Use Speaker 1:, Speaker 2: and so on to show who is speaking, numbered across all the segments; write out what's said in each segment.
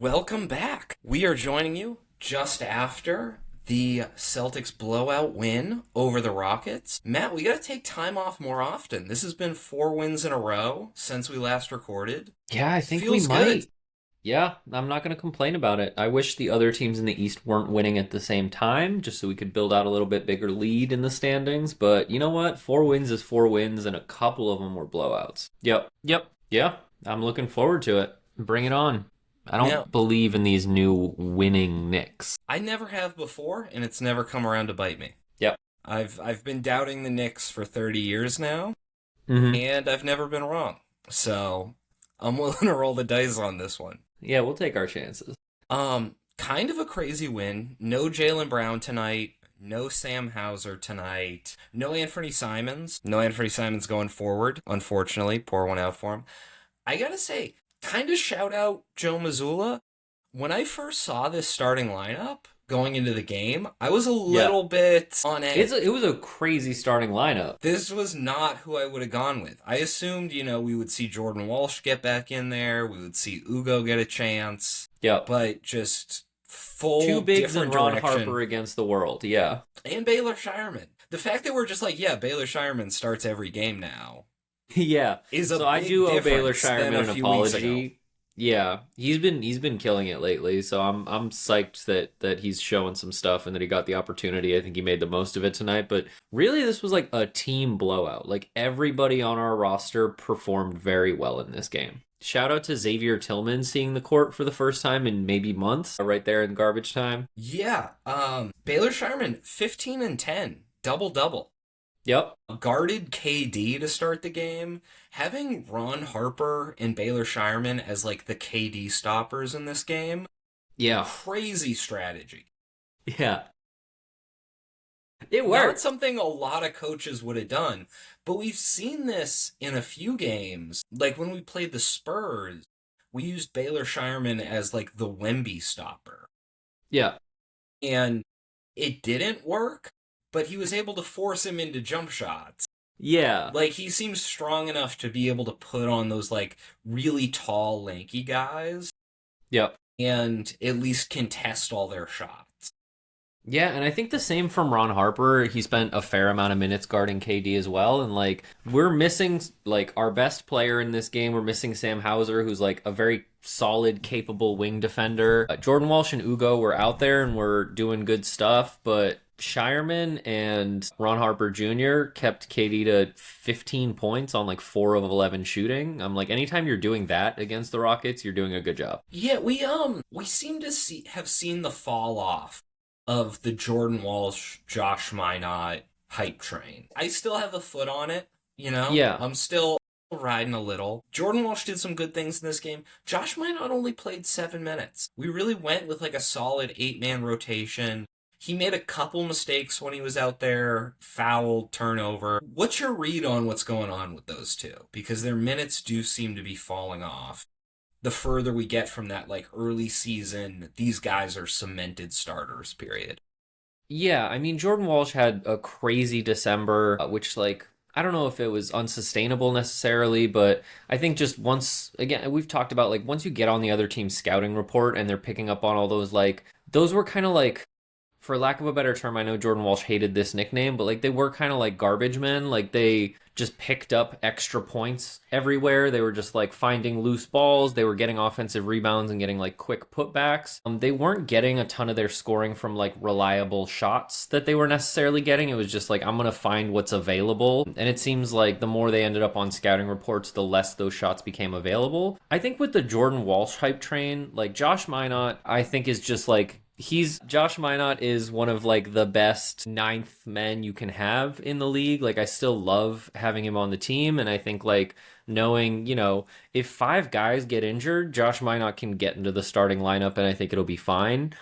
Speaker 1: Welcome back. We are joining you just after the Celtics blowout win over the Rockets. Matt, we got to take time off more often. This has been 4 wins in a row since we last recorded.
Speaker 2: Yeah, I think we
Speaker 1: Feels good.
Speaker 2: might. Yeah, I'm not going to complain about it. I wish the other teams in the East weren't winning at the same time, just so we could build out a little bit bigger lead in the standings. But you know what? 4 wins is 4 wins, and a couple of them were blowouts. Yep. Yeah, I'm looking forward to it. Bring it on. I
Speaker 1: Now,
Speaker 2: don't believe in these new winning Knicks.
Speaker 1: I never have before, and it's never come around to bite me.
Speaker 2: Yep.
Speaker 1: I've been doubting the Knicks for 30 years now,
Speaker 2: Mm-hmm.
Speaker 1: and I've never been wrong. So, I'm willing to roll the dice on this one.
Speaker 2: Yeah, we'll take our chances.
Speaker 1: Kind of a crazy win. No Jaylen Brown tonight. No Sam Hauser tonight. No Anfernee Simons. No Anfernee Simons going forward. Unfortunately, pour one out for him. I gotta say, kind of shout out Joe Mazzulla. When I first saw this starting lineup going into the game, I was a
Speaker 2: Yeah.
Speaker 1: little bit on edge.
Speaker 2: It was a crazy starting lineup.
Speaker 1: This was not who I would have gone with. I assumed, we would see Jordan Walsh get back in there. We would see Ugo get a chance.
Speaker 2: Yep.
Speaker 1: But just full
Speaker 2: Two bigs
Speaker 1: different
Speaker 2: and Ron
Speaker 1: direction.
Speaker 2: Harper against the world. Yeah.
Speaker 1: And Baylor Shireman. The fact that we're just like, yeah, Baylor Shireman starts every game now
Speaker 2: Yeah.
Speaker 1: is a
Speaker 2: So I
Speaker 1: big
Speaker 2: do owe Baylor
Speaker 1: difference than
Speaker 2: Shireman
Speaker 1: a
Speaker 2: an
Speaker 1: few weeks ago.
Speaker 2: apology. Yeah, he's been killing it lately, so I'm psyched that he's showing some stuff and that he got the opportunity. I think he made the most of it tonight, but really this was like a team blowout. Like everybody on our roster performed very well in this game. Shout out to Xavier Tillman seeing the court for the first time in maybe months, right there in garbage time.
Speaker 1: Yeah, Baylor Shireman, 15 and 10, double-double.
Speaker 2: Yep.
Speaker 1: Guarded KD to start the game. Having Ron Harper and Baylor Shireman as like the KD stoppers in this game,
Speaker 2: Yeah.
Speaker 1: crazy strategy.
Speaker 2: Yeah. It
Speaker 1: Not
Speaker 2: worked.
Speaker 1: something a lot of coaches would have done, but we've seen this in a few games. Like when we played the Spurs, we used Baylor Shireman as like the Wemby stopper.
Speaker 2: Yeah.
Speaker 1: And it didn't work, but he was able to force him into jump shots.
Speaker 2: Yeah.
Speaker 1: Like he seems strong enough to be able to put on those like really tall, lanky guys
Speaker 2: Yep.
Speaker 1: and at least contest all their shots.
Speaker 2: Yeah, and I think the same from Ron Harper. He spent a fair amount of minutes guarding KD as well, and like we're missing like our best player in this game. We're missing Sam Hauser, who's like a very solid, capable wing defender. Jordan Walsh and Ugo were out there and were doing good stuff, but Shireman and Ron Harper Jr. kept KD to 15 points on like 4 of 11 shooting. I'm like, anytime you're doing that against the Rockets, you're doing a good job.
Speaker 1: Yeah, we seem to have seen the fall off of the Jordan Walsh, Josh Minot hype train. I still have a foot on it,
Speaker 2: Yeah.
Speaker 1: I'm still riding a little. Jordan Walsh did some good things in this game. Josh Minot only played 7 minutes. We really went with like a solid 8-man rotation. He made a couple mistakes when he was out there, fouled, turnover. What's your read on what's going on with those two? Because their minutes do seem to be falling off. The further we get from that like early season, these guys are cemented starters, period.
Speaker 2: Yeah, I mean, Jordan Walsh had a crazy December, which, like, I don't know if it was unsustainable necessarily, but I think just once, again, we've talked about, like, once you get on the other team's scouting report and they're picking up on all those, like, those were kind of like, for lack of a better term, I know Jordan Walsh hated this nickname, but like they were kind of like garbage men. Like they just picked up extra points everywhere. They were just like finding loose balls. They were getting offensive rebounds and getting like quick putbacks. They weren't getting a ton of their scoring from like reliable shots that they were necessarily getting. It was just like, I'm going to find what's available. And it seems like the more they ended up on scouting reports, the less those shots became available. I think with the Jordan Walsh hype train, like Josh Minot, I think is just like, Josh Minot is one of like the best ninth men you can have in the league. Like I still love having him on the team, and I think like knowing, if 5 guys get injured, Josh Minot can get into the starting lineup and I think it'll be fine.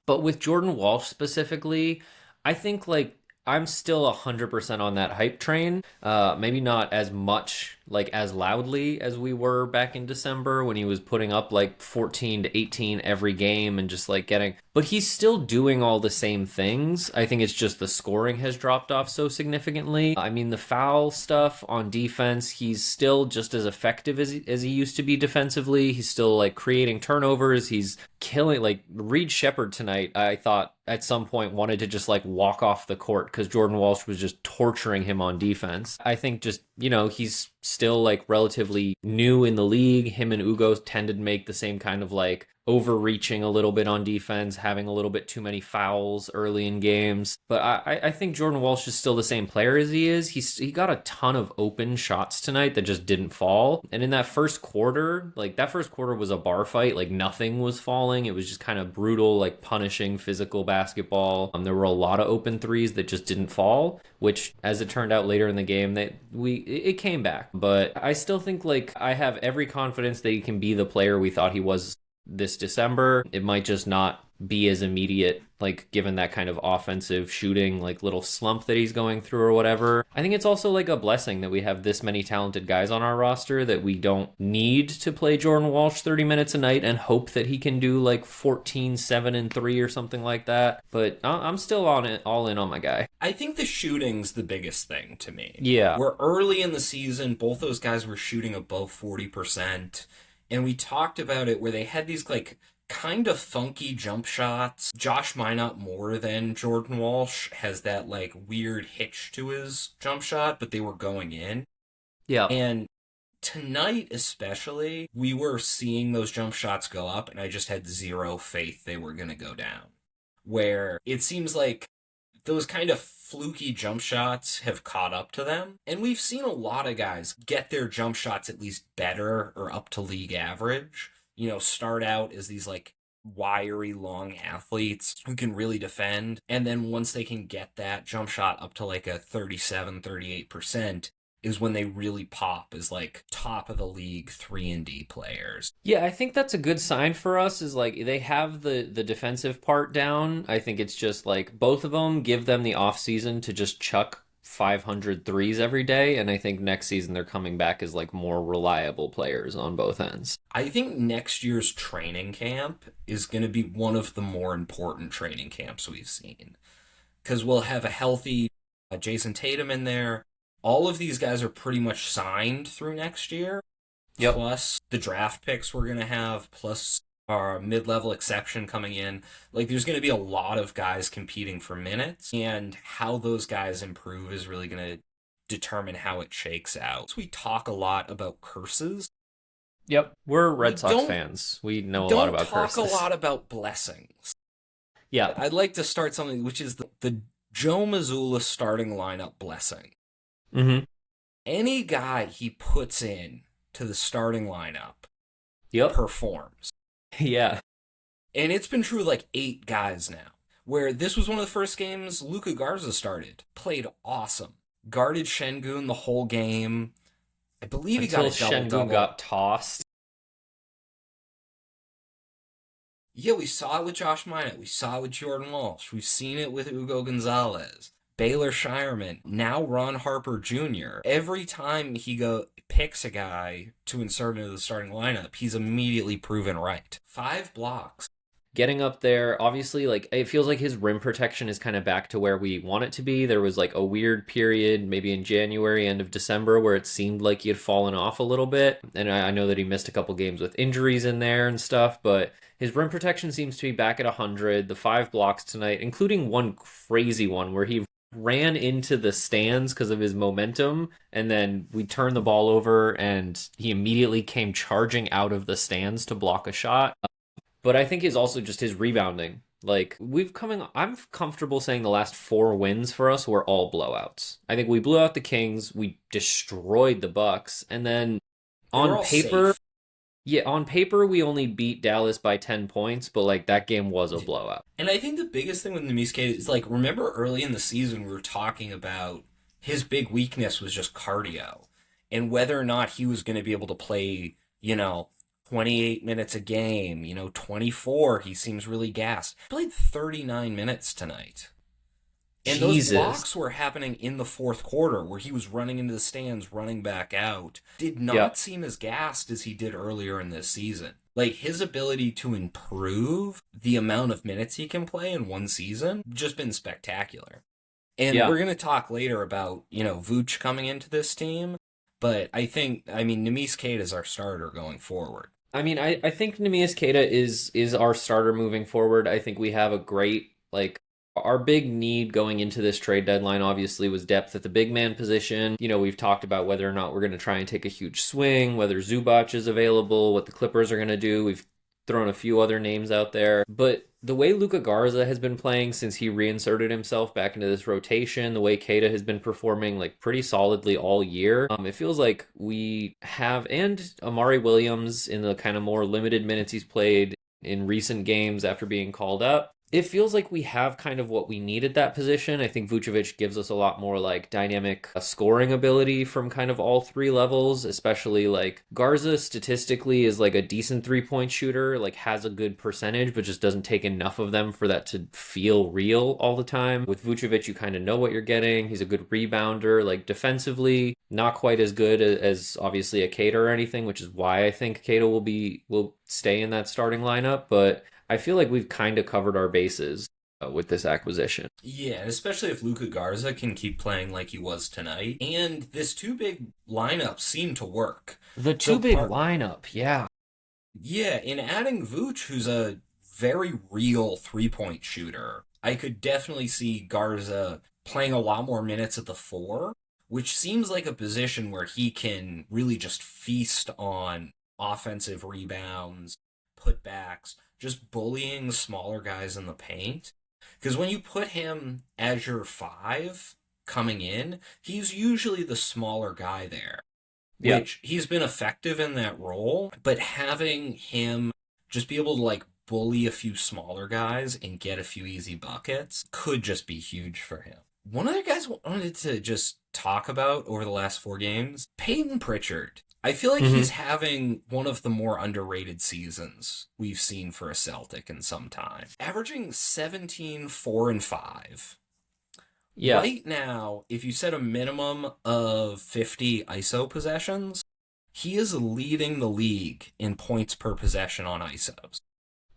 Speaker 2: But with Jordan Walsh specifically, I think like I'm still 100% on that hype train. Maybe not as much, like as loudly as we were back in December when he was putting up like 14 to 18 every game and just like getting but he's still doing all the same things. I think it's just the scoring has dropped off so significantly. I mean, the foul stuff on defense, he's still just as effective as he used to be defensively. He's still like creating turnovers. He's killing, like Reed Shepherd tonight. I thought at some point wanted to just like walk off the court because Jordan Walsh was just torturing him on defense. I think just, he's still like relatively new in the league. Him and Ugo tended to make the same kind of like overreaching a little bit on defense, having a little bit too many fouls early in games. But I think Jordan Walsh is still the same player as he is. He got a ton of open shots tonight that just didn't fall. And in that first quarter, like that first quarter was a bar fight. Like nothing was falling. It was just kind of brutal, like punishing physical basketball. There were a lot of open threes that just didn't fall, which as it turned out later in the game, it came back. But I still think like I have every confidence that he can be the player we thought he was this December. It might just not be as immediate, like given that kind of offensive shooting, like little slump that he's going through or whatever. I think it's also like a blessing that we have this many talented guys on our roster that we don't need to play Jordan Walsh 30 minutes a night and hope that he can do like 14, 7, and 3 or something like that. But I'm still on it, all in on my guy.
Speaker 1: I think the shooting's the biggest thing to me.
Speaker 2: Yeah.
Speaker 1: We're early in the season, both those guys were shooting above 40%. And we talked about it where they had these like kind of funky jump shots. Josh Minot more than Jordan Walsh has that like weird hitch to his jump shot, but they were going in.
Speaker 2: Yeah.
Speaker 1: And tonight especially, we were seeing those jump shots go up and I just had zero faith they were going to go down. Where it seems like those kind of fluky jump shots have caught up to them. And we've seen a lot of guys get their jump shots at least better or up to league average. Start out as these like wiry, long athletes who can really defend. And then once they can get that jump shot up to like a 37, 38%, is when they really pop as like top of the league 3-and-D players.
Speaker 2: Yeah, I think that's a good sign for us is like they have the defensive part down. I think it's just like both of them give them the off season to just chuck 500 threes every day, and I think next season they're coming back as like more reliable players on both ends.
Speaker 1: I think next year's training camp is going to be one of the more important training camps we've seen because we'll have a healthy Jason Tatum in there. All of these guys are pretty much signed through next year.
Speaker 2: Yep.
Speaker 1: Plus the draft picks we're going to have, plus our mid-level exception coming in. Like, there's going to be a lot of guys competing for minutes, and how those guys improve is really going to determine how it shakes out. So we talk a lot about curses.
Speaker 2: Yep. We're Red Sox fans. We know a lot about curses.
Speaker 1: Don't talk a lot about blessings.
Speaker 2: Yeah.
Speaker 1: I'd like to start something, which is the Joe Mazzulla starting lineup blessing.
Speaker 2: Mm-hmm.
Speaker 1: Any guy he puts in to the starting lineup performs.
Speaker 2: Yeah.
Speaker 1: And it's been true like 8 guys now, where this was one of the first games Luka Garza started. Played awesome. Guarded Şengün the whole game. I believe he got a double-double.
Speaker 2: Şengün got tossed.
Speaker 1: Yeah, we saw it with Josh Minot. We saw it with Jordan Walsh. We've seen it with Ugo Gonzalez. Baylor Shireman, now Ron Harper Jr. Every time he picks a guy to insert into the starting lineup, he's immediately proven right. 5 blocks.
Speaker 2: Getting up there, obviously, like it feels like his rim protection is kind of back to where we want it to be. There was like a weird period, maybe in January, end of December, where it seemed like he had fallen off a little bit. And I know that he missed a couple games with injuries in there and stuff, but his rim protection seems to be back at 100. The 5 blocks tonight, including one crazy one where he ran into the stands because of his momentum, and then we turned the ball over and he immediately came charging out of the stands to block a shot. But I think it's also just his rebounding. Like I'm comfortable saying the last 4 wins for us were all blowouts. I think we blew out the Kings, we destroyed the Bucks, and then on paper,
Speaker 1: safe.
Speaker 2: Yeah, on paper, we only beat Dallas by 10 points, but, like, that game was a blowout.
Speaker 1: And I think the biggest thing with Nemiske is, like, remember early in the season we were talking about his big weakness was just cardio. And whether or not he was going to be able to play, 28 minutes a game, 24, he seems really gassed. He played 39 minutes tonight. And
Speaker 2: Jesus.
Speaker 1: Those blocks were happening in the fourth quarter where he was running into the stands, running back out. Did not seem as gassed as he did earlier in this season. Like, his ability to improve the amount of minutes he can play in one season, just been spectacular. And
Speaker 2: Yeah.
Speaker 1: we're going to talk later about, Vooch coming into this team. But Neemias Queta is our starter going forward.
Speaker 2: I mean, I think Neemias Queta is our starter moving forward. I think we have a great like our big need going into this trade deadline obviously was depth at the big man position. We've talked about whether or not we're going to try and take a huge swing, whether Zubac is available, what the Clippers are going to do. We've thrown a few other names out there, but the way Luka Garza has been playing since he reinserted himself back into this rotation, the way Keita has been performing like pretty solidly all year, it feels like we have, and Amari Williams in the kind of more limited minutes he's played in recent games after being called up. It feels like we have kind of what we need at that position. I think Vucevic gives us a lot more like dynamic scoring ability from kind of all three levels, especially like Garza statistically is like a decent 3-point shooter, like has a good percentage, but just doesn't take enough of them for that to feel real all the time. With Vucevic, you kind of know what you're getting. He's a good rebounder, like defensively, not quite as good as obviously a Keita or anything, which is why I think Keita will stay in that starting lineup, but I feel like we've kind of covered our bases with this acquisition.
Speaker 1: Yeah, especially if Luka Garza can keep playing like he was tonight. And this two big lineup seemed to work.
Speaker 2: The
Speaker 1: So
Speaker 2: two big lineup, yeah.
Speaker 1: Yeah, in adding Vooch, who's a very real 3-point shooter, I could definitely see Garza playing a lot more minutes at the four, which seems like a position where he can really just feast on offensive rebounds, putbacks, just bullying smaller guys in the paint. Because when you put him as your five coming in, he's usually the smaller guy there,
Speaker 2: Yeah.
Speaker 1: which he's been effective in that role, but having him just be able to like bully a few smaller guys and get a few easy buckets could just be huge for him. One other guys wanted to just talk about over the last 4 games, Peyton Pritchard. I feel like
Speaker 2: Mm-hmm.
Speaker 1: he's having one of the more underrated seasons we've seen for a Celtic in some time. Averaging 17, 4, and 5.
Speaker 2: Yeah.
Speaker 1: Right now, if you set a minimum of 50 ISO possessions, he is leading the league in points per possession on ISOs,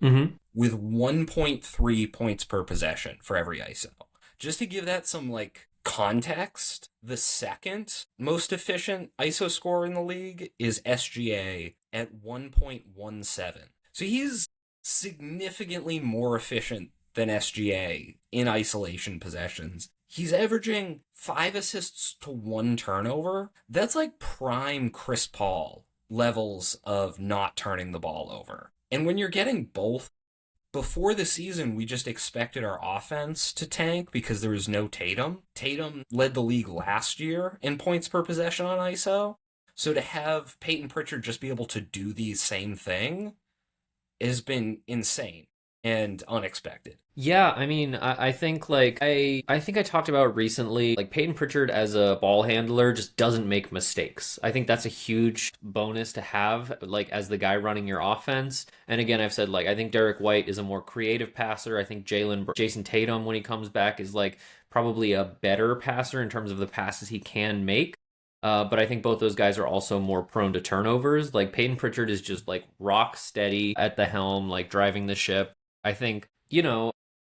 Speaker 2: Mm-hmm.
Speaker 1: with 1.3 points per possession for every ISO. Just to give that some like context, the second most efficient ISO scorer in the league is SGA at 1.17. So he's significantly more efficient than SGA in isolation possessions. He's averaging 5 assists to 1 turnover. That's like prime Chris Paul levels of not turning the ball over. And when you're getting both, before the season, we just expected our offense to tank because there was no Tatum. Tatum led the league last year in points per possession on ISO. So to have Peyton Pritchard just be able to do the same thing has been insane and unexpected.
Speaker 2: Yeah, I mean, I think like I think I talked about recently, like Peyton Pritchard as a ball handler just doesn't make mistakes. I think that's a huge bonus to have, like as the guy running your offense. And again, I've said like I think Derek White is a more creative passer. I think Jason Tatum when he comes back is like probably a better passer in terms of the passes he can make. But I think both those guys are also more prone to turnovers. Like Peyton Pritchard is just like rock steady at the helm, like driving the ship. I think,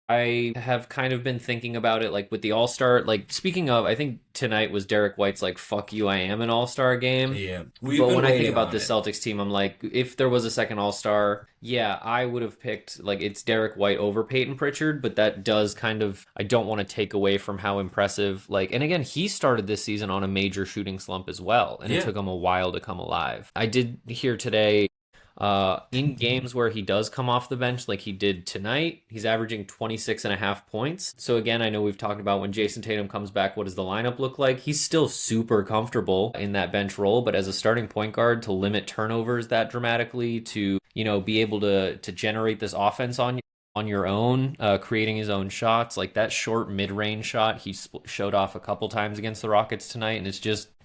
Speaker 2: I have kind of been thinking about it like with the All-Star. Like speaking of, I think tonight was Derek White's like fuck you I am an All-Star game.
Speaker 1: Yeah, we've
Speaker 2: But
Speaker 1: been
Speaker 2: when I think
Speaker 1: waiting
Speaker 2: about
Speaker 1: on
Speaker 2: this
Speaker 1: it.
Speaker 2: Celtics team, I'm like, if there was a second All-Star, yeah, I would have picked like it's Derek White over Peyton Pritchard, but that does kind of I don't want to take away from how impressive like and again, he started this season on a major shooting slump as well, and it
Speaker 1: Yeah.
Speaker 2: took him a while to come alive. I did hear today in games where he does come off the bench like he did tonight, he's averaging 26 and a half points. So again, I know we've talked about when Jason Tatum comes back, what does the lineup look like? He's still super comfortable in that bench role, but as a starting point guard to limit turnovers that dramatically, to, be able to generate this offense on your own, creating his own shots, like that short mid-range shot he showed off a couple times against the Rockets tonight, and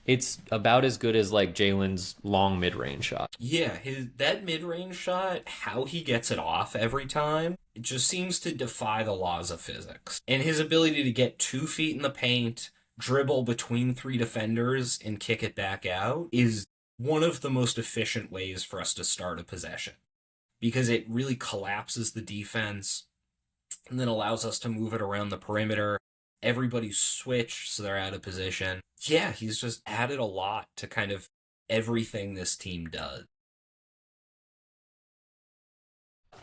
Speaker 2: it's about as good as like Jalen's long mid-range shot.
Speaker 1: Yeah, that mid-range shot, how he gets it off every time, it just seems to defy the laws of physics. And his ability to get 2 feet in the paint, dribble between 3 defenders, and kick it back out is one of the most efficient ways for us to start a possession. because it really collapses the defense and then allows us to move it around the perimeter. Everybody's switched, so they're out of position. Yeah, he's just added a lot to kind of everything this team does.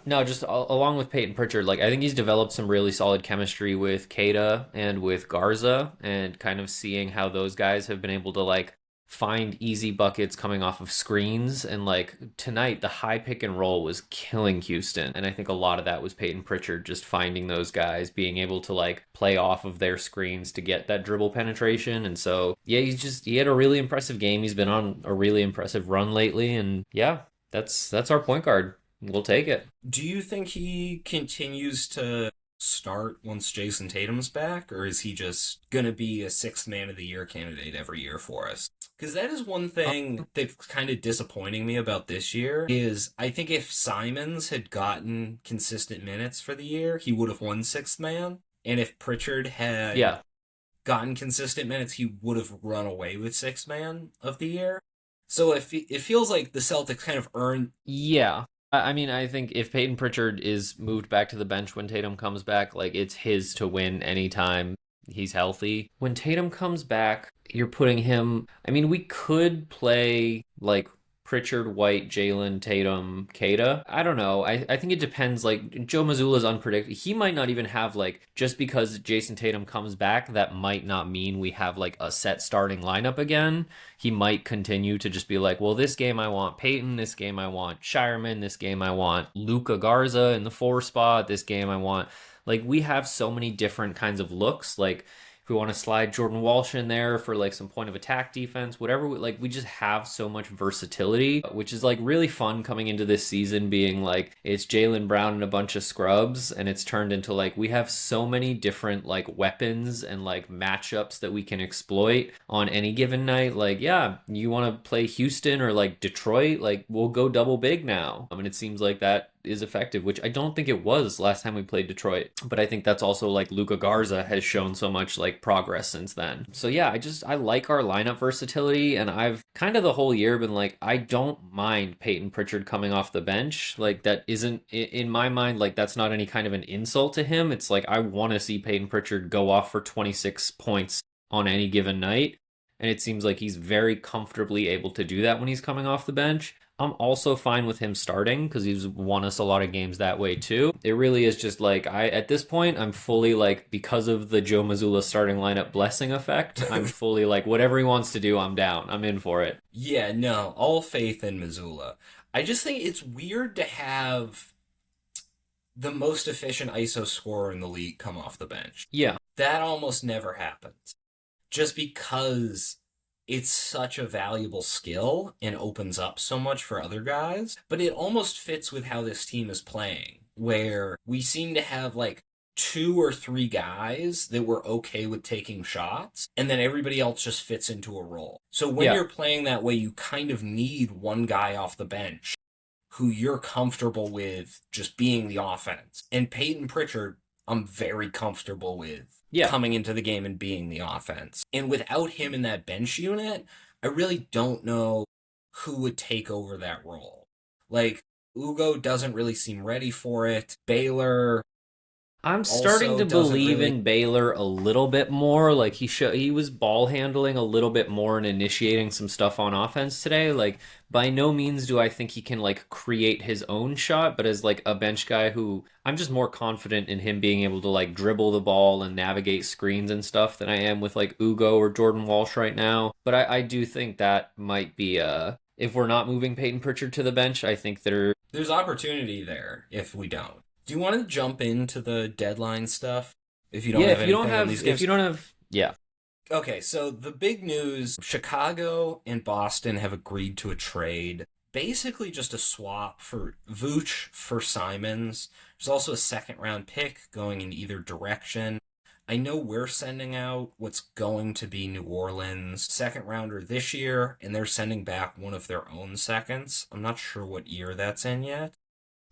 Speaker 2: No, just along with Peyton Pritchard, like I think he's developed some really solid chemistry with Keita and with Garza, and kind of seeing how those guys have been able to like find easy buckets coming off of screens. And like tonight, the high pick and roll was killing Houston, and I think a lot of that was Peyton Pritchard just finding those guys, being able to like play off of their screens to get that dribble penetration. And so yeah, he had a really impressive game. He's been on a really impressive run lately, and yeah, that's our point guard. We'll take it.
Speaker 1: Do you think he continues to start once Jason Tatum's back, or is he just going to be a sixth man of the year candidate every year for us? Because that is one thing that's kind of disappointing me about this year is I think if Simmons had gotten consistent minutes for the year, he would have won sixth man. And if Pritchard had
Speaker 2: Yeah.
Speaker 1: gotten consistent minutes, he would have run away with sixth man of the year. So it feels like the Celtics kind of earned.
Speaker 2: Yeah. I mean, I think if Peyton Pritchard is moved back to the bench when Tatum comes back, like it's his to win anytime he's healthy. When Tatum comes back, you're putting him. I mean, we could play like Pritchard, White, Jalen, Tatum, Keita. I don't know. I think it depends. Like Joe Mazzulla's unpredictable. He might not even have like just because Jason Tatum comes back, that might not mean we have like a set starting lineup again. He might continue to just be like, well, this game I want Peyton, this game I want Shireman, this game I want Luka Garza in the 4 spot, this game I want. Like we have so many different kinds of looks. Like if we want to slide Jordan Walsh in there for like some point of attack defense, whatever, like we just have so much versatility, which is like really fun coming into this season being like it's Jaylen Brown and a bunch of scrubs, and it's turned into like we have so many different like weapons and like matchups that we can exploit on any given night. Like, yeah, you want to play Houston or like Detroit, like we'll go double big now. I mean, it seems like that is effective, which I don't think it was last time we played Detroit. But I think that's also like Luka Garza has shown so much like progress since then. So yeah, I like our lineup versatility, and I've kind of the whole year been like, I don't mind Peyton Pritchard coming off the bench. Like that isn't in my mind, like that's not any kind of an insult to him. It's like I want to see Peyton Pritchard go off for 26 points on any given night. And it seems like he's very comfortably able to do that when he's coming off the bench. I'm also fine with him starting because he's won us a lot of games that way too. It really is just like at this point I'm fully like, because of the Joe Mazzulla starting lineup blessing effect, I'm fully like whatever he wants to do, I'm down. I'm in for it.
Speaker 1: Yeah, no, all faith in Mazzulla. I just think it's weird to have the most efficient ISO scorer in the league come off the bench.
Speaker 2: Yeah.
Speaker 1: That almost never happens. Just because it's such a valuable skill and opens up so much for other guys. But it almost fits with how this team is playing, where we seem to have like 2 or 3 guys that were okay with taking shots, and then everybody else just fits into a role. So when you're playing that way, you kind of need one guy off the bench who you're comfortable with just being the offense. And Peyton Pritchard, I'm very comfortable with coming into the game and being the offense. And without him in that bench unit, I really don't know who would take over that role. Like, Ugo doesn't really seem ready for it. Baylor,
Speaker 2: I'm starting to believe in Baylor a little bit more. Like he was ball handling a little bit more and initiating some stuff on offense today. Like by no means do I think he can like create his own shot, but as like a bench guy who I'm just more confident in him being able to like dribble the ball and navigate screens and stuff than I am with like Ugo or Jordan Walsh right now. But I do think that might be if we're not moving Peyton Pritchard to the bench, I think
Speaker 1: there's opportunity there if we don't. Do you want to jump into the deadline stuff? If you don't have anything on these games?
Speaker 2: If you don't have, yeah.
Speaker 1: Okay, so the big news, Chicago and Boston have agreed to a trade. Basically just a swap for Vooch for Simmons. There's also a second-round pick going in either direction. I know we're sending out what's going to be New Orleans' second-rounder this year, and they're sending back one of their own seconds. I'm not sure what year that's in yet.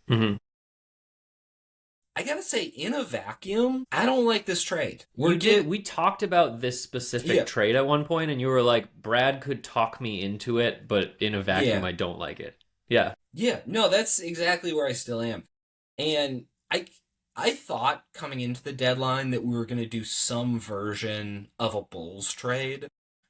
Speaker 2: Mm-hmm.
Speaker 1: I gotta say, in a vacuum, I don't like this trade.
Speaker 2: We talked about this specific trade at one point, and you were like, Brad could talk me into it, but in a vacuum, I don't like it. Yeah.
Speaker 1: Yeah, no, that's exactly where I still am. And I thought coming into the deadline that we were going to do some version of a Bulls trade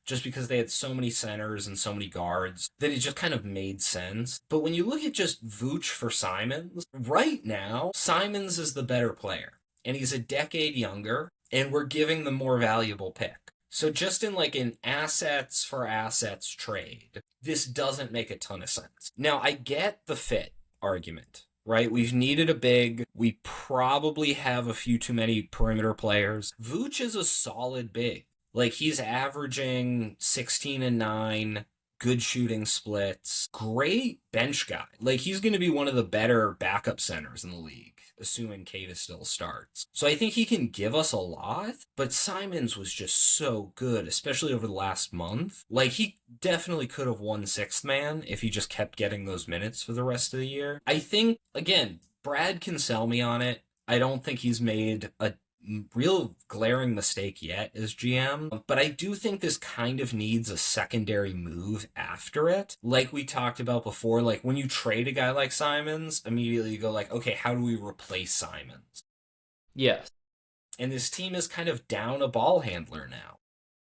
Speaker 1: just because they had so many centers and so many guards that it just kind of made sense. But when you look at just Vooch for Simons, right now, Simons is the better player. And he's a decade younger, and we're giving the more valuable pick. So just in like an assets for assets trade, this doesn't make a ton of sense. Now I get the fit argument, right? We've needed a big. We probably have a few too many perimeter players. Vooch is a solid big. Like he's averaging 16 and 9, good shooting splits, great bench guy. Like he's going to be one of the better backup centers in the league, assuming Kata still starts. So I think he can give us a lot, but Simons was just so good, especially over the last month. Like he definitely could have won sixth man if he just kept getting those minutes for the rest of the year. I think, again, Brad can sell me on it. I don't think he's made a real glaring mistake yet as GM, but I do think this kind of needs a secondary move after it. Like we talked about before, like when you trade a guy like Simons, immediately you go like, okay, how do we replace Simons?
Speaker 2: Yes.
Speaker 1: And this team is kind of down a ball handler now.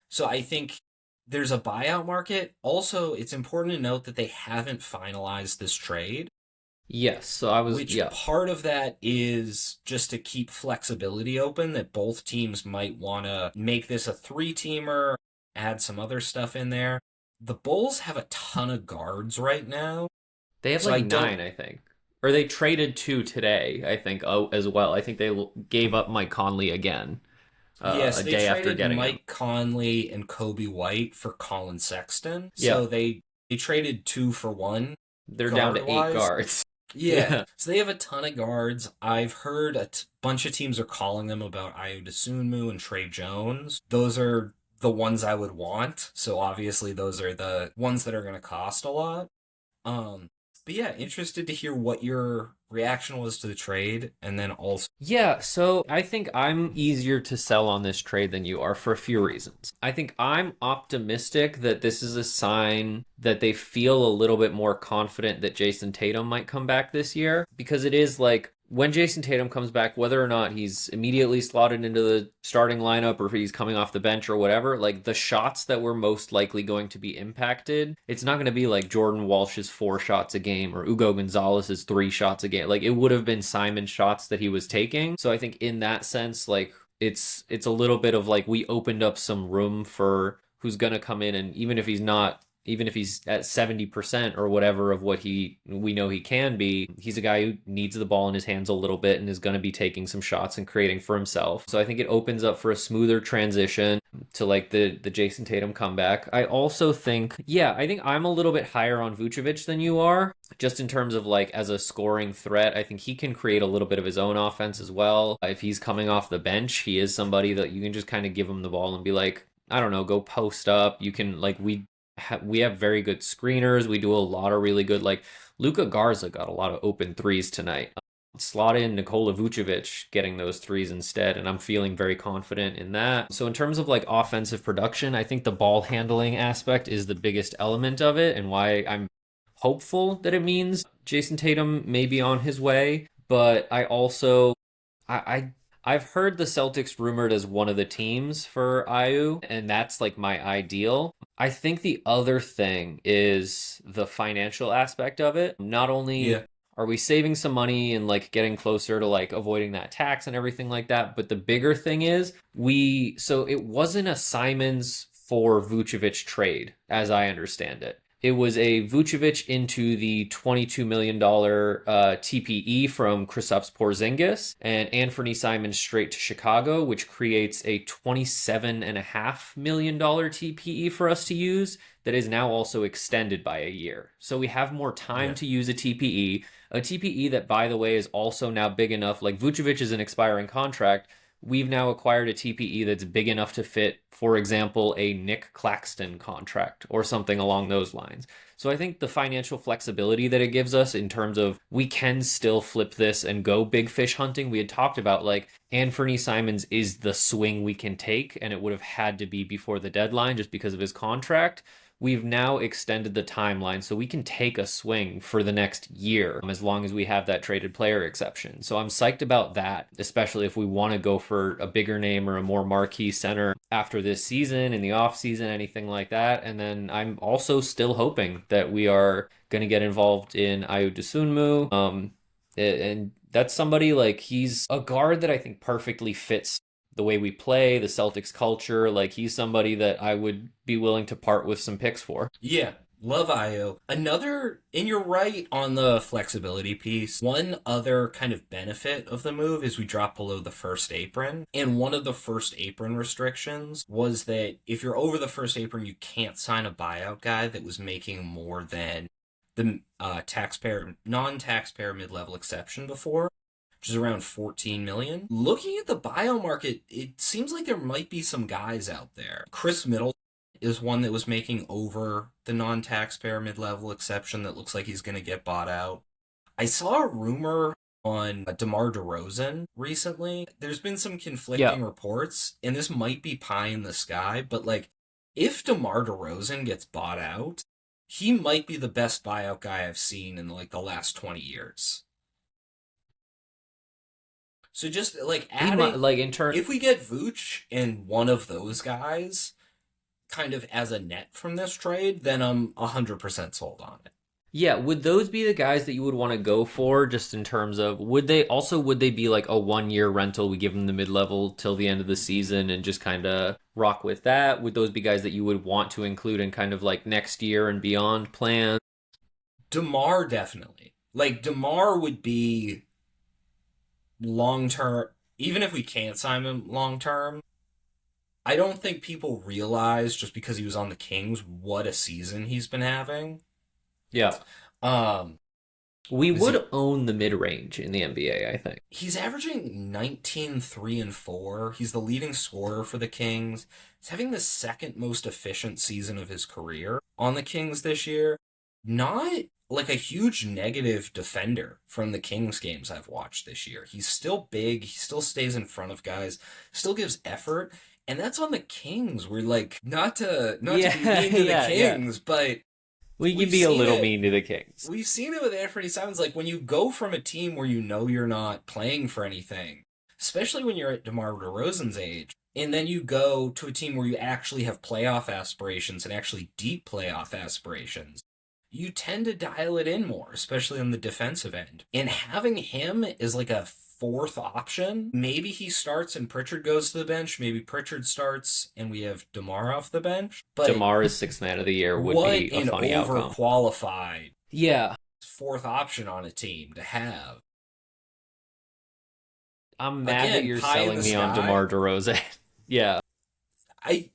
Speaker 1: So I think there's a buyout market. Also, it's important to note that they haven't finalized this trade,
Speaker 2: Yes. So I was,
Speaker 1: which
Speaker 2: yeah.
Speaker 1: part of that is just to keep flexibility open that both teams might want to make this a three-teamer, add some other stuff in there. The Bulls have a ton of guards right now,
Speaker 2: They have
Speaker 1: so
Speaker 2: like
Speaker 1: I don't.
Speaker 2: nine, I think. Or they traded two today, I think, oh, as well. I think they gave up Mike Conley again
Speaker 1: Yes,
Speaker 2: a
Speaker 1: they
Speaker 2: day after
Speaker 1: traded
Speaker 2: getting him.
Speaker 1: Mike Conley and Kobe White for Colin Sexton,
Speaker 2: Yeah.
Speaker 1: so they traded 2 for 1
Speaker 2: They're down
Speaker 1: guard
Speaker 2: to eight
Speaker 1: wise.
Speaker 2: guards.
Speaker 1: Yeah,
Speaker 2: Yeah.
Speaker 1: so they have a ton of guards. I've heard bunch of teams are calling them about Ayo Dosunmu and Trey Jones. Those are the ones I would want. So obviously those are the ones that are going to cost a lot. Um, but yeah, interested to hear what your reaction was to the trade, and then also.
Speaker 2: Yeah, so I think I'm easier to sell on this trade than you are for a few reasons. I think I'm optimistic that this is a sign that they feel a little bit more confident that Jason Tatum might come back this year because it is like when Jason Tatum comes back, whether or not he's immediately slotted into the starting lineup or if he's coming off the bench or whatever, like the shots that were most likely going to be impacted, it's not going to be like Jordan Walsh's 4 shots a game or Ugo Gonzalez's 3 shots a game. Like it would have been Simon's shots that he was taking. So I think in that sense, like it's a little bit of like we opened up some room for who's going to come in, and even if he's at 70% or whatever of what we know he can be, he's a guy who needs the ball in his hands a little bit and is going to be taking some shots and creating for himself. So I think it opens up for a smoother transition to like the Jason Tatum comeback. I also think, yeah, I think I'm a little bit higher on Vucevic than you are, just in terms of like as a scoring threat. I think he can create a little bit of his own offense as well. If he's coming off the bench, he is somebody that you can just kind of give him the ball and be like, I don't know, go post up. You can like we have very good screeners. We do a lot of really good, like Luka Garza got a lot of open threes tonight. Slot in Nikola Vucevic getting those threes instead, and I'm feeling very confident in that. So in terms of like offensive production, I think the ball handling aspect is the biggest element of it and why I'm hopeful that it means Jason Tatum may be on his way. But I also I I've heard the Celtics rumored as one of the teams for Ayu, and that's like my ideal. I think the other thing is the financial aspect of it. Not only
Speaker 1: Yeah.
Speaker 2: are we saving some money and like getting closer to like avoiding that tax and everything like that, but the bigger thing is so it wasn't a Simons for Vucevic trade, as I understand it. It was a Vucevic into the $22 million TPE from Kristaps Porzingis and Anfernee Simons straight to Chicago, which creates a $27.5 million TPE for us to use that is now also extended by a year. So we have more time
Speaker 1: Yeah.
Speaker 2: to use a TPE that, by the way, is also now big enough. Like Vucevic is an expiring contract. We've now acquired a TPE that's big enough to fit, for example, a Nick Claxton contract or something along those lines. So I think the financial flexibility that it gives us in terms of we can still flip this and go big fish hunting. We had talked about like Anfernee Simons is the swing we can take, and it would have had to be before the deadline just because of his contract. we've now extended the timeline so we can take a swing for the next year as long as we have that traded player exception. So I'm psyched about that, especially if we want to go for a bigger name or a more marquee center after this season, in the off season, anything like that. And then I'm also still hoping that we are going to get involved in Ayu Dosunmu. And that's somebody like he's a guard that I think perfectly fits the way we play, the Celtics culture. Like he's somebody that I would be willing to part with some picks for.
Speaker 1: Yeah, love Io. And you're right on the flexibility piece. One other kind of benefit of the move is we drop below the first apron. And one of the first apron restrictions was that if you're over the first apron, you can't sign a buyout guy that was making more than the non-taxpayer mid-level exception before, which is around 14 million. Looking at the buyout market, it seems like there might be some guys out there. Chris Middleton is one that was making over the non-taxpayer mid-level exception that looks like he's going to get bought out. I saw a rumor on DeMar DeRozan recently. There's been some conflicting reports, and this might be pie in the sky, but like, if DeMar DeRozan gets bought out, he might be the best buyout guy I've seen in like the last 20 years. So just like adding,
Speaker 2: like in turn,
Speaker 1: if we get Vooch and one of those guys kind of as a net from this trade, then I'm 100% sold on it.
Speaker 2: yeah, would those be the guys that you would want to go for just in terms of would they be like a 1 year rental? We give them the mid-level till the end of the season and just kind of rock with that. Would those be guys that you would want to include in kind of like next year and beyond plans?
Speaker 1: DeMar definitely. Like DeMar would be long term, even if we can't sign him long term. I don't think people realize just because he was on the Kings what a season he's been having.
Speaker 2: Yeah.
Speaker 1: Um,
Speaker 2: We
Speaker 1: is he,
Speaker 2: would own the mid-range in the NBA, I think.
Speaker 1: he's averaging 19, 3, and 4. He's the leading scorer for the Kings. He's having the second most efficient season of his career on the Kings this year. Not like a huge negative defender from the Kings games I've watched this year. He's still big. He still stays in front of guys. Still gives effort. And that's on the Kings. We're like, not to be mean to the Kings, but
Speaker 2: we can
Speaker 1: we've
Speaker 2: be a
Speaker 1: seen
Speaker 2: little
Speaker 1: it.
Speaker 2: mean to the Kings.
Speaker 1: We've seen it with Anfernee Simmons. Like when you go from a team where you know you're not playing for anything, especially when you're at DeMar DeRozan's age, and then you go to a team where you actually have playoff aspirations and actually deep playoff aspirations, you tend to dial it in more, especially on the defensive end. And having him is like a fourth option. Maybe he starts and Pritchard goes to the bench. Maybe Pritchard starts and we have DeMar off the bench. But
Speaker 2: DeMar is sixth man of the year would
Speaker 1: what
Speaker 2: be a
Speaker 1: an
Speaker 2: funny outcome.
Speaker 1: overqualified
Speaker 2: Yeah.
Speaker 1: fourth option on a team to have.
Speaker 2: I'm mad
Speaker 1: Again,
Speaker 2: that you're
Speaker 1: pie in
Speaker 2: selling
Speaker 1: the
Speaker 2: me on
Speaker 1: sky.
Speaker 2: DeMar DeRozan. Yeah.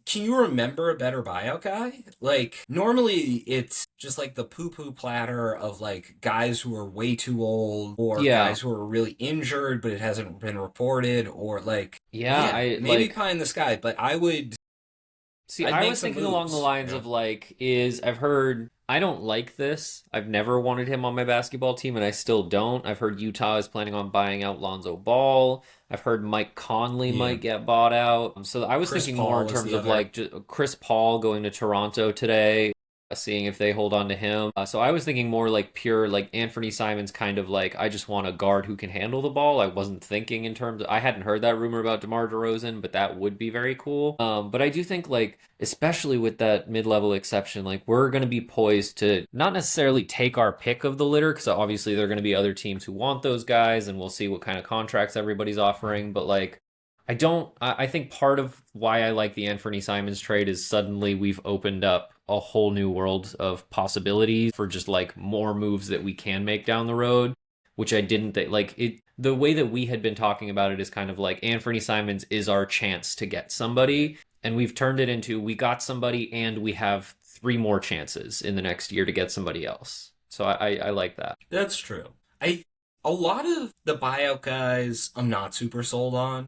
Speaker 1: Can you remember a better buyout guy? Like normally it's just like the poo-poo platter of like guys who are way too old or
Speaker 2: Yeah.
Speaker 1: guys who are really injured but it hasn't been reported or like
Speaker 2: Yeah, I
Speaker 1: maybe
Speaker 2: like
Speaker 1: pie in the sky, but I'd
Speaker 2: I
Speaker 1: make
Speaker 2: was
Speaker 1: some
Speaker 2: thinking along the
Speaker 1: moves,
Speaker 2: lines
Speaker 1: you know?
Speaker 2: of like I've heard I don't like this. I've never wanted him on my basketball team and I still don't. I've heard Utah is planning on buying out Lonzo Ball. I've heard Mike Conley
Speaker 1: Yeah.
Speaker 2: might get bought out. So I was
Speaker 1: Chris
Speaker 2: thinking more in
Speaker 1: Paul is
Speaker 2: terms
Speaker 1: the
Speaker 2: of
Speaker 1: other.
Speaker 2: like Chris Paul going to Toronto today, seeing if they hold on to him. So I was thinking more like pure like Anfernee Simons kind of like I just want a guard who can handle the ball. I wasn't thinking in terms of I hadn't heard that rumor about DeMar DeRozan, but that would be very cool. But I do think like especially with that mid-level exception, like we're going to be poised to not necessarily take our pick of the litter because obviously there are going to be other teams who want those guys and we'll see what kind of contracts everybody's offering, but like I think part of why I like the Anfernee Simons trade is suddenly we've opened up a whole new world of possibilities for just like more moves that we can make down the road, which I didn't think like it. The way that we had been talking about it is kind of like Anfernee Simons is our chance to get somebody, and we've turned it into we got somebody and we have three more chances in the next year to get somebody else. So I like that.
Speaker 1: That's true. A lot of the buyout guys I'm not super sold on.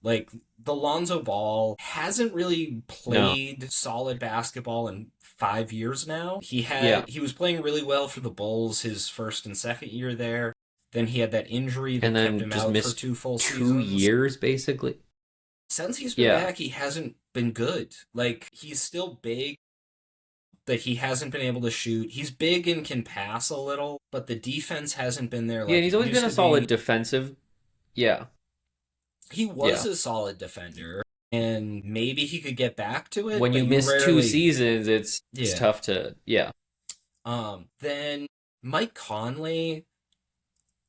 Speaker 1: Like the Lonzo Ball hasn't really
Speaker 2: No.
Speaker 1: played solid basketball in 5 years now.
Speaker 2: Yeah.
Speaker 1: He was playing really well for the Bulls his first and second year there. Then he had that injury that
Speaker 2: And
Speaker 1: kept
Speaker 2: then
Speaker 1: him
Speaker 2: just
Speaker 1: out for
Speaker 2: missed 2 years basically.
Speaker 1: Since he's been
Speaker 2: Yeah.
Speaker 1: back, he hasn't been good. Like he's still big, that he hasn't been able to shoot. He's big and can pass a little, but the defense hasn't been there
Speaker 2: Yeah, and
Speaker 1: like
Speaker 2: he's
Speaker 1: it
Speaker 2: always been
Speaker 1: used
Speaker 2: a
Speaker 1: to be.
Speaker 2: solid defensive. Yeah,
Speaker 1: He was
Speaker 2: yeah.
Speaker 1: a solid defender, and maybe he could get back to it,
Speaker 2: When
Speaker 1: but
Speaker 2: you
Speaker 1: you
Speaker 2: miss two
Speaker 1: rarely.
Speaker 2: seasons, it's
Speaker 1: Yeah.
Speaker 2: tough to yeah.
Speaker 1: Then Mike Conley.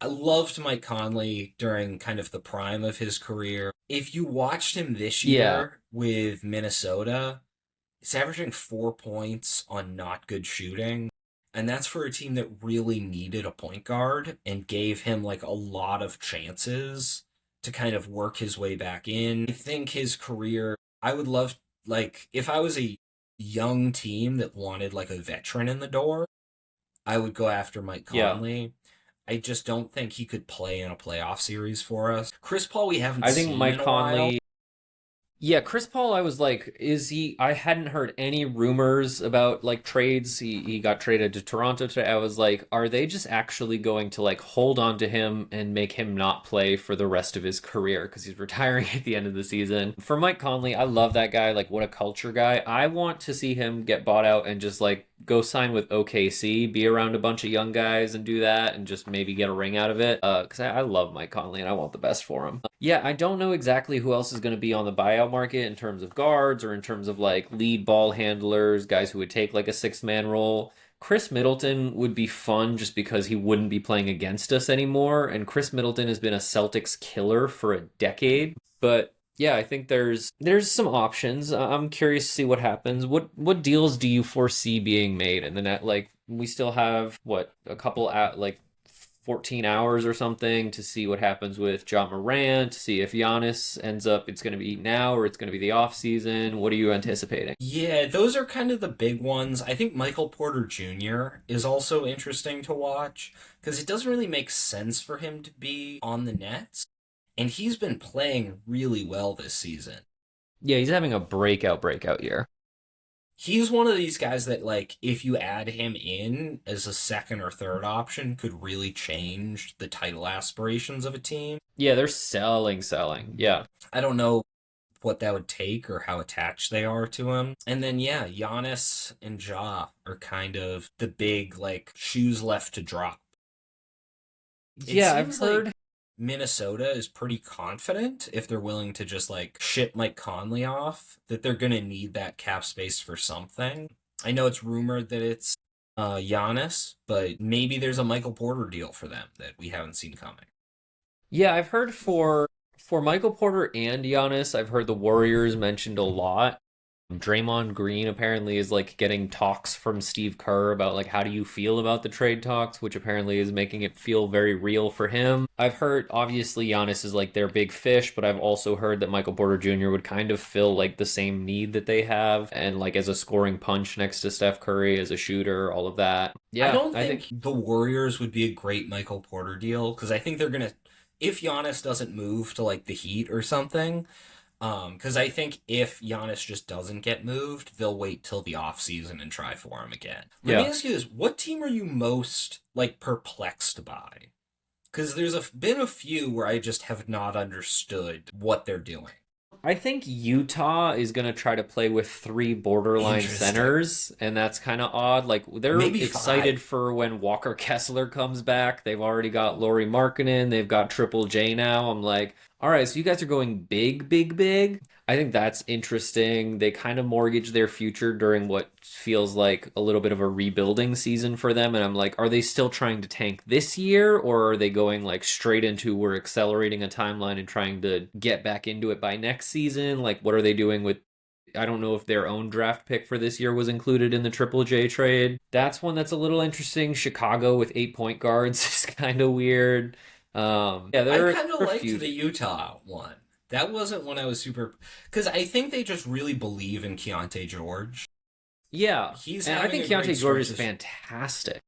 Speaker 1: I loved Mike Conley during kind of the prime of his career. If you watched him this
Speaker 2: Yeah.
Speaker 1: year with Minnesota, he's averaging 4 points on not good shooting. And that's for a team that really needed a point guard and gave him like a lot of chances to kind of work his way back in. I think his career, I would love, like, if I was a young team that wanted like a veteran in the door, I would go after Mike
Speaker 2: Yeah.
Speaker 1: Conley. I just don't think he could play in a playoff series for us. Chris Paul, we haven't
Speaker 2: I think
Speaker 1: seen
Speaker 2: Mike
Speaker 1: in a while.
Speaker 2: Conley. Yeah, Chris Paul, I was like, is he? I hadn't heard any rumors about like trades. He got traded to Toronto today. I was like, are they just actually going to like hold on to him and make him not play for the rest of his career because he's retiring at the end of the season? For Mike Conley, I love that guy. Like, what a culture guy. I want to see him get bought out and just like go sign with OKC, be around a bunch of young guys and do that and just maybe get a ring out of it. Because I love Mike Conley and I want the best for him. Yeah, I don't know exactly who else is going to be on the buyout market in terms of guards or in terms of like lead ball handlers, guys who would take like a six-man role. Chris Middleton would be fun just because he wouldn't be playing against us anymore. And Chris Middleton has been a Celtics killer for a decade. But yeah, I think there's some options. I'm curious to see what happens. What deals do you foresee being made in the net? Like we still have what a couple at like 14 hours or something to see what happens with John Morant, to see if Giannis ends up it's going to be now or it's going to be the off season. What are you anticipating?
Speaker 1: Yeah, those are kind of the big ones. I think Michael Porter Jr. is also interesting to watch because it doesn't really make sense for him to be on the Nets, and he's been playing really well this season.
Speaker 2: Yeah, he's having a breakout year.
Speaker 1: He's one of these guys that, like, if you add him in as a second or third option, could really change the title aspirations of a team.
Speaker 2: Yeah, they're selling. Yeah.
Speaker 1: I don't know what that would take or how attached they are to him. And then, yeah, Giannis and Ja are kind of the big, like, shoes left to drop. It
Speaker 2: Yeah, I've
Speaker 1: seems like
Speaker 2: heard.
Speaker 1: Minnesota is pretty confident if they're willing to just like ship Mike Conley off that they're going to need that cap space for something. I know it's rumored that it's Giannis, but maybe there's a Michael Porter deal for them that we haven't seen coming.
Speaker 2: Yeah, I've heard for Michael Porter and Giannis, I've heard the Warriors mentioned a lot. Draymond Green apparently is like getting talks from Steve Kerr about like how do you feel about the trade talks, which apparently is making it feel very real for him. I've heard obviously Giannis is like their big fish, but I've also heard that Michael Porter Jr. would kind of fill like the same need that they have and like as a scoring punch next to Steph Curry as a shooter, all of that.
Speaker 1: I
Speaker 2: Yeah,
Speaker 1: don't
Speaker 2: I
Speaker 1: think
Speaker 2: think
Speaker 1: the Warriors would be a great Michael Porter deal because I think they're going to, if Giannis doesn't move to like the Heat or something, because I think if Giannis just doesn't get moved, they'll wait till the offseason and try for him again. Let me
Speaker 2: yeah.
Speaker 1: ask you this: what team are you most like perplexed by? Because been a few where I just have not understood what they're doing.
Speaker 2: I think Utah is going to try to play with three borderline
Speaker 1: Interesting.
Speaker 2: centers, and that's kind of odd. Like, they're
Speaker 1: Maybe
Speaker 2: excited
Speaker 1: five.
Speaker 2: for when Walker Kessler comes back. They've already got Lauri Markkanen. They've got Triple J now. I'm like, all right, so you guys are going big. I think that's interesting. They kind of mortgage their future during what feels like a little bit of a rebuilding season for them. And I'm like, are they still trying to tank this year or are they going like straight into we're accelerating a timeline and trying to get back into it by next season? Like, what are they doing with I don't know if their own draft pick for this year was included in the Triple J trade. That's one that's a little interesting. Chicago with 8 point guards is kind of weird. Yeah,
Speaker 1: I
Speaker 2: there are
Speaker 1: kind of
Speaker 2: a
Speaker 1: liked
Speaker 2: few.
Speaker 1: the Utah one. That wasn't when I was super. Because I think they just really believe in Keontae George.
Speaker 2: Yeah,
Speaker 1: He's
Speaker 2: and I
Speaker 1: having
Speaker 2: think
Speaker 1: a great
Speaker 2: Keontae George
Speaker 1: stretch
Speaker 2: is
Speaker 1: this.
Speaker 2: fantastic.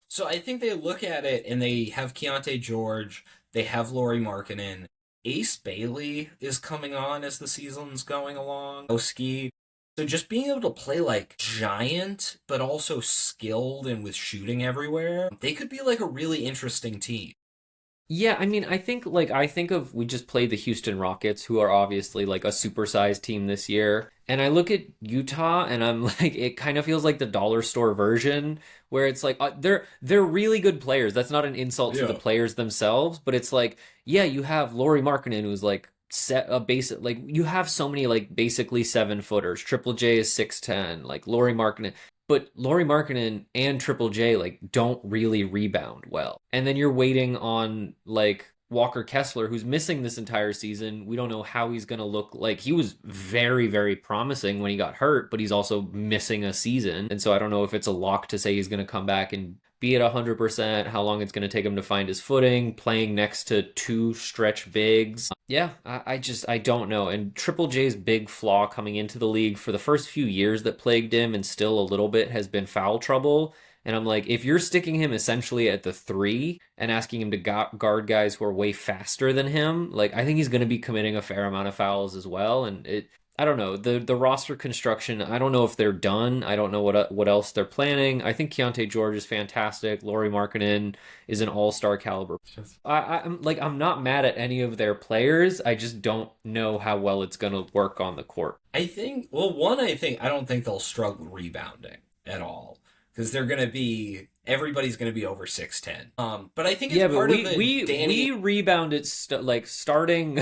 Speaker 1: So I think they look at it and they have Keontae George, they have Lauri Markkanen. Ace Bailey is coming on as the season's going along. Oski. So just being able to play like giant, but also skilled and with shooting everywhere, they could be like a really interesting team.
Speaker 2: Yeah, I mean, I think of we just played the Houston Rockets, who are obviously like a supersized team this year. And I look at Utah and I'm like it kind of feels like the dollar store version where it's like they're really good players. That's not an insult to the
Speaker 1: Yeah.
Speaker 2: players themselves, but it's like yeah, you have Lauri Markkanen who's like set a basic like you have so many like basically 7 footers. Triple J is 6'10", like Lauri Markkanen. But Lauri Markkanen and Triple J like don't really rebound well. And then you're waiting on like Walker Kessler, who's missing this entire season. We don't know how he's going to look like. He was very, very promising when he got hurt, but he's also missing a season. And so I don't know if it's a lock to say he's going to come back and be at 100%, how long it's going to take him to find his footing, playing next to two stretch bigs. Yeah, I don't know. And Triple J's big flaw coming into the league for the first few years that plagued him and still a little bit has been foul trouble. And I'm like, if you're sticking him essentially at the three and asking him to guard guys who are way faster than him, like I think he's going to be committing a fair amount of fouls as well. And I don't know the roster construction. I don't know if they're done. I don't know what else they're planning. I think Keontae George is fantastic. Lauri Markkanen is an all-star caliber. I'm not mad at any of their players. I just don't know how well it's going to work on the court.
Speaker 1: I think, well, one, I don't think they'll struggle rebounding at all because everybody's going to be over 6'10". But I think it's
Speaker 2: Yeah, but
Speaker 1: part of the
Speaker 2: we rebounded starting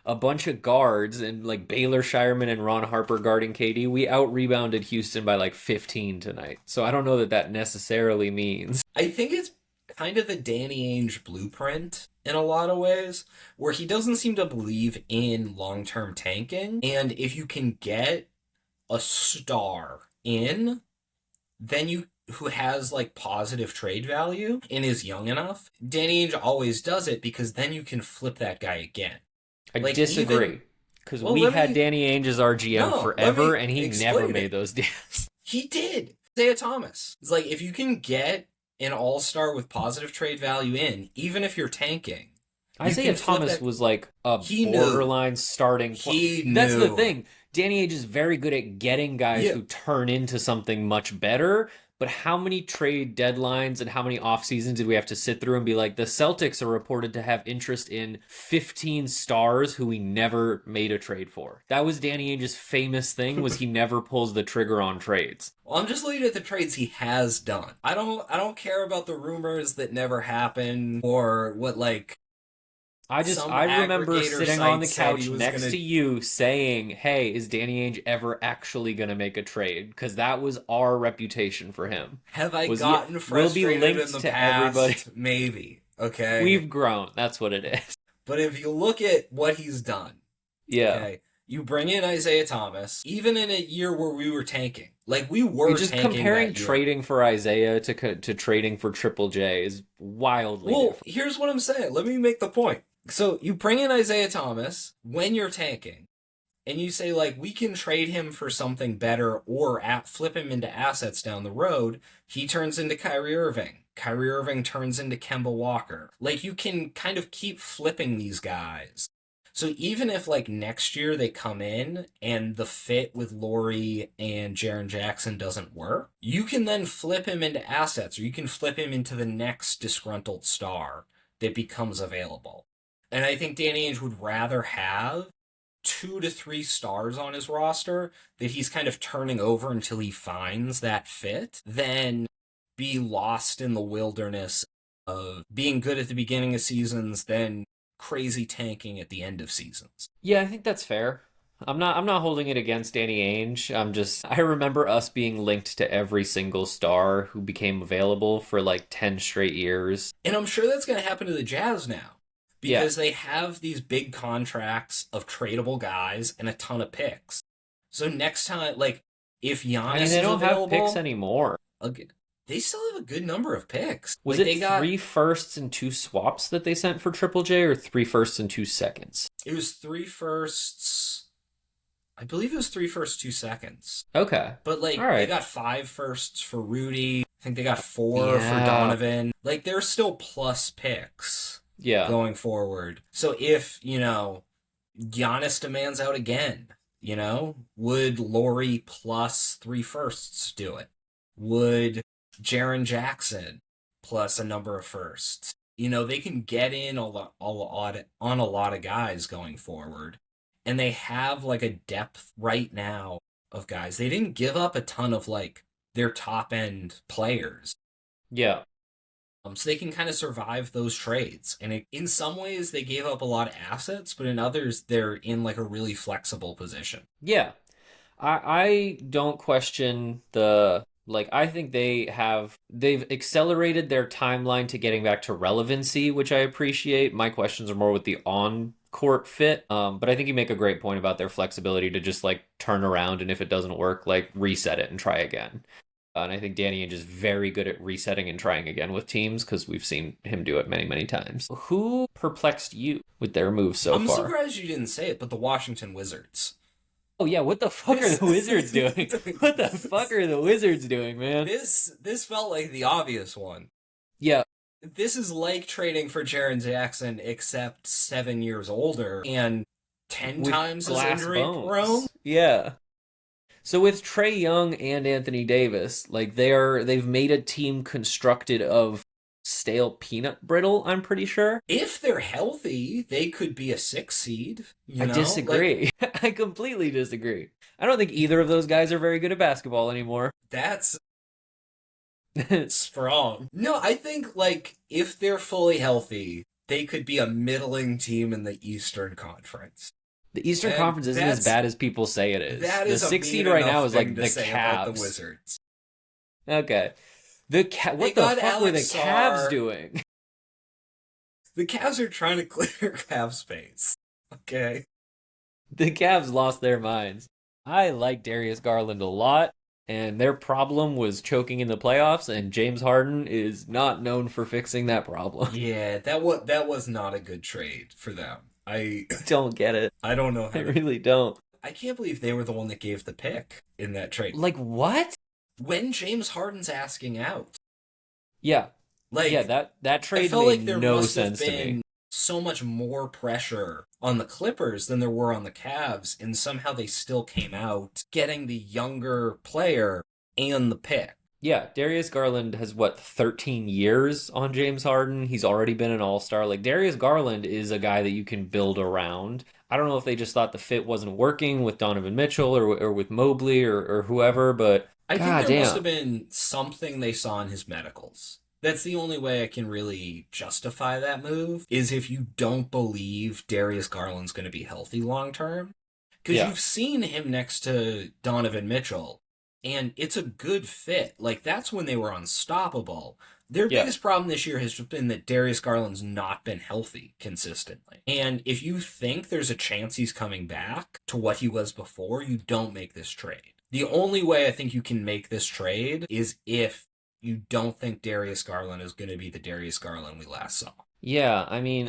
Speaker 2: a bunch of guards and like Baylor Shireman and Ron Harper guarding KD. We out rebounded Houston by like 15 tonight. So I don't know that that necessarily means.
Speaker 1: I think it's kind of the Danny Ainge blueprint in a lot of ways, where he doesn't seem to believe in long-term tanking. And if you can get a star in, then who has like positive trade value and is young enough, Danny Ainge always does it because then you can flip that guy again.
Speaker 2: I
Speaker 1: Like
Speaker 2: disagree. Because
Speaker 1: well,
Speaker 2: we had Danny Ainge as our GM forever, and he never made those deals.
Speaker 1: He did. Isaiah Thomas. It's like if you can get an all-star with positive trade value in, even if you're tanking.
Speaker 2: Isaiah Thomas was like a borderline starting
Speaker 1: point.
Speaker 2: That's the thing. Danny Ainge is very good at getting guys who turn into something much better. But how many trade deadlines and how many off seasons did we have to sit through and be like, the Celtics are reported to have interest in 15 stars who we never made a trade for? That was Danny Ainge's famous thing, was he never pulls the trigger on trades.
Speaker 1: Well, I'm just looking at the trades he has done. I don't care about the rumors that never happen or what like.
Speaker 2: I remember sitting on the couch next to you saying, hey, is Danny Ainge ever actually going to make a trade? Because that was our reputation for him.
Speaker 1: Have I gotten frustrated in the past? Everybody. Maybe. Okay.
Speaker 2: We've grown. That's what it is.
Speaker 1: But if you look at what he's done.
Speaker 2: Yeah.
Speaker 1: Okay, you bring in Isaiah Thomas, even in a year where we were tanking. Like, we were
Speaker 2: just
Speaker 1: tanking
Speaker 2: comparing trading for Isaiah to trading for Triple J is wildly different.
Speaker 1: Here's what I'm saying. Let me make the point. So you bring in Isaiah Thomas when you're tanking, and you say, like, we can trade him for something better or flip him into assets down the road. He turns into Kyrie Irving. Kyrie Irving turns into Kemba Walker. Like, you can kind of keep flipping these guys. So even if, like, next year they come in and the fit with Lauri and Jaren Jackson doesn't work, you can then flip him into assets, or you can flip him into the next disgruntled star that becomes available. And I think Danny Ainge would rather have 2 to 3 stars on his roster that he's kind of turning over until he finds that fit than be lost in the wilderness of being good at the beginning of seasons, then crazy tanking at the end of seasons.
Speaker 2: Yeah, I think that's fair. I'm not holding it against Danny Ainge. I remember us being linked to every single star who became available for like 10 straight years.
Speaker 1: And I'm sure that's going to happen to the Jazz now. Because they have these big contracts of tradable guys and a ton of picks. So next time, like, if Giannis is available...
Speaker 2: they don't have picks anymore.
Speaker 1: They still have a good number of picks.
Speaker 2: Was it 3 firsts and 2 swaps that they sent for Triple J, or 3 firsts and 2 seconds?
Speaker 1: It was 3 firsts... I believe it was 3 firsts, 2 seconds.
Speaker 2: Okay.
Speaker 1: But, like, they got 5 firsts for Rudy. I think they got 4 for Donovan. Like, they're still plus picks. Going forward. So if, Giannis demands out again, would Lauri plus 3 firsts do it? Would Jaren Jackson plus a number of firsts? They can get in a lot on a lot of guys going forward, and they have like a depth right now of guys. They didn't give up a ton of like their top end players.
Speaker 2: Yeah.
Speaker 1: So they can kind of survive those trades. And in some ways, they gave up a lot of assets, but in others, they're in like a really flexible position.
Speaker 2: Yeah. I don't question the like I think they've accelerated their timeline to getting back to relevancy, which I appreciate. My questions are more with the on court fit. But I think you make a great point about their flexibility to just like turn around and if it doesn't work, like reset it and try again. And I think Danny Ainge is very good at resetting and trying again with teams because we've seen him do it many, many times. Who perplexed you with their moves so
Speaker 1: I'm
Speaker 2: far?
Speaker 1: surprised you didn't say it, but the Washington Wizards.
Speaker 2: Oh yeah, what the fuck are the Wizards doing? What the fuck are the Wizards doing, man?
Speaker 1: This felt like the obvious one.
Speaker 2: Yeah,
Speaker 1: This is like trading for Jaren Jackson, except 7 years older and 10
Speaker 2: with
Speaker 1: times as
Speaker 2: glass
Speaker 1: injury
Speaker 2: bones.
Speaker 1: prone.
Speaker 2: Yeah. So with Trae Young and Anthony Davis, like they've made a team constructed of stale peanut brittle, I'm pretty sure.
Speaker 1: If they're healthy, they could be a 6 seed.
Speaker 2: I disagree. I completely disagree. I don't think either of those guys are very good at basketball anymore.
Speaker 1: That's strong. No, I think like if they're fully healthy, they could be a middling team in the Eastern Conference.
Speaker 2: The Eastern
Speaker 1: And
Speaker 2: Conference isn't as bad as people say it is.
Speaker 1: That
Speaker 2: The
Speaker 1: is a
Speaker 2: 6th seed
Speaker 1: mean
Speaker 2: right
Speaker 1: enough
Speaker 2: now is
Speaker 1: thing
Speaker 2: like
Speaker 1: to
Speaker 2: the
Speaker 1: say about the
Speaker 2: Cavs.
Speaker 1: Wizards.
Speaker 2: Okay. What the
Speaker 1: got
Speaker 2: fuck were the
Speaker 1: Alex
Speaker 2: Cavs
Speaker 1: Sarr.
Speaker 2: doing?
Speaker 1: The Cavs are trying to clear cap space. Okay.
Speaker 2: The Cavs lost their minds. I like Darius Garland a lot, and their problem was choking in the playoffs, and James Harden is not known for fixing that problem.
Speaker 1: Yeah, that was not a good trade for them. I
Speaker 2: Don't get it.
Speaker 1: I don't know
Speaker 2: I
Speaker 1: how to.
Speaker 2: really don't.
Speaker 1: I can't believe they were the one that gave the pick in that trade.
Speaker 2: Like, what?
Speaker 1: When James Harden's asking out.
Speaker 2: Yeah.
Speaker 1: Like,
Speaker 2: Yeah, that
Speaker 1: I
Speaker 2: trade
Speaker 1: felt
Speaker 2: made
Speaker 1: like there
Speaker 2: no
Speaker 1: must have
Speaker 2: sense to me.
Speaker 1: been so much more pressure on the Clippers than there were on the Cavs, and somehow they still came out getting the younger player and the pick.
Speaker 2: Yeah, Darius Garland has 13 years on James Harden. He's already been an all-star. Like Darius Garland is a guy that you can build around. I don't know if they just thought the fit wasn't working with Donovan Mitchell or with Mobley or whoever, but
Speaker 1: I think
Speaker 2: god
Speaker 1: there must have
Speaker 2: damn.
Speaker 1: been something they saw in his medicals. That's the only way I can really justify that move, is if you don't believe Darius Garland's going to be healthy long term. Because
Speaker 2: Yeah.
Speaker 1: you've seen him next to Donovan Mitchell, and it's a good fit. Like, that's when they were unstoppable. Their
Speaker 2: Yeah.
Speaker 1: biggest problem this year has been that Darius Garland's not been healthy consistently. And if you think there's a chance he's coming back to what he was before, you don't make this trade. The only way I think you can make this trade is if you don't think Darius Garland is going to be the Darius Garland we last saw.
Speaker 2: Yeah, I mean,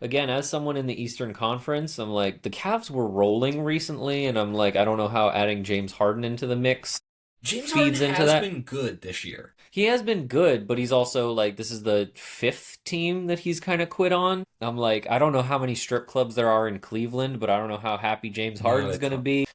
Speaker 2: again, as someone in the Eastern Conference, I'm like, the Cavs were rolling recently, and I'm like, I don't know how adding James Harden into the mix
Speaker 1: James
Speaker 2: feeds
Speaker 1: Harden
Speaker 2: into
Speaker 1: has
Speaker 2: that.
Speaker 1: been good this year.
Speaker 2: He has been good, but he's also like, this is the 5th team that he's kind of quit on. I'm like, I don't know how many strip clubs there are in Cleveland, but I don't know how happy James Harden's going to be.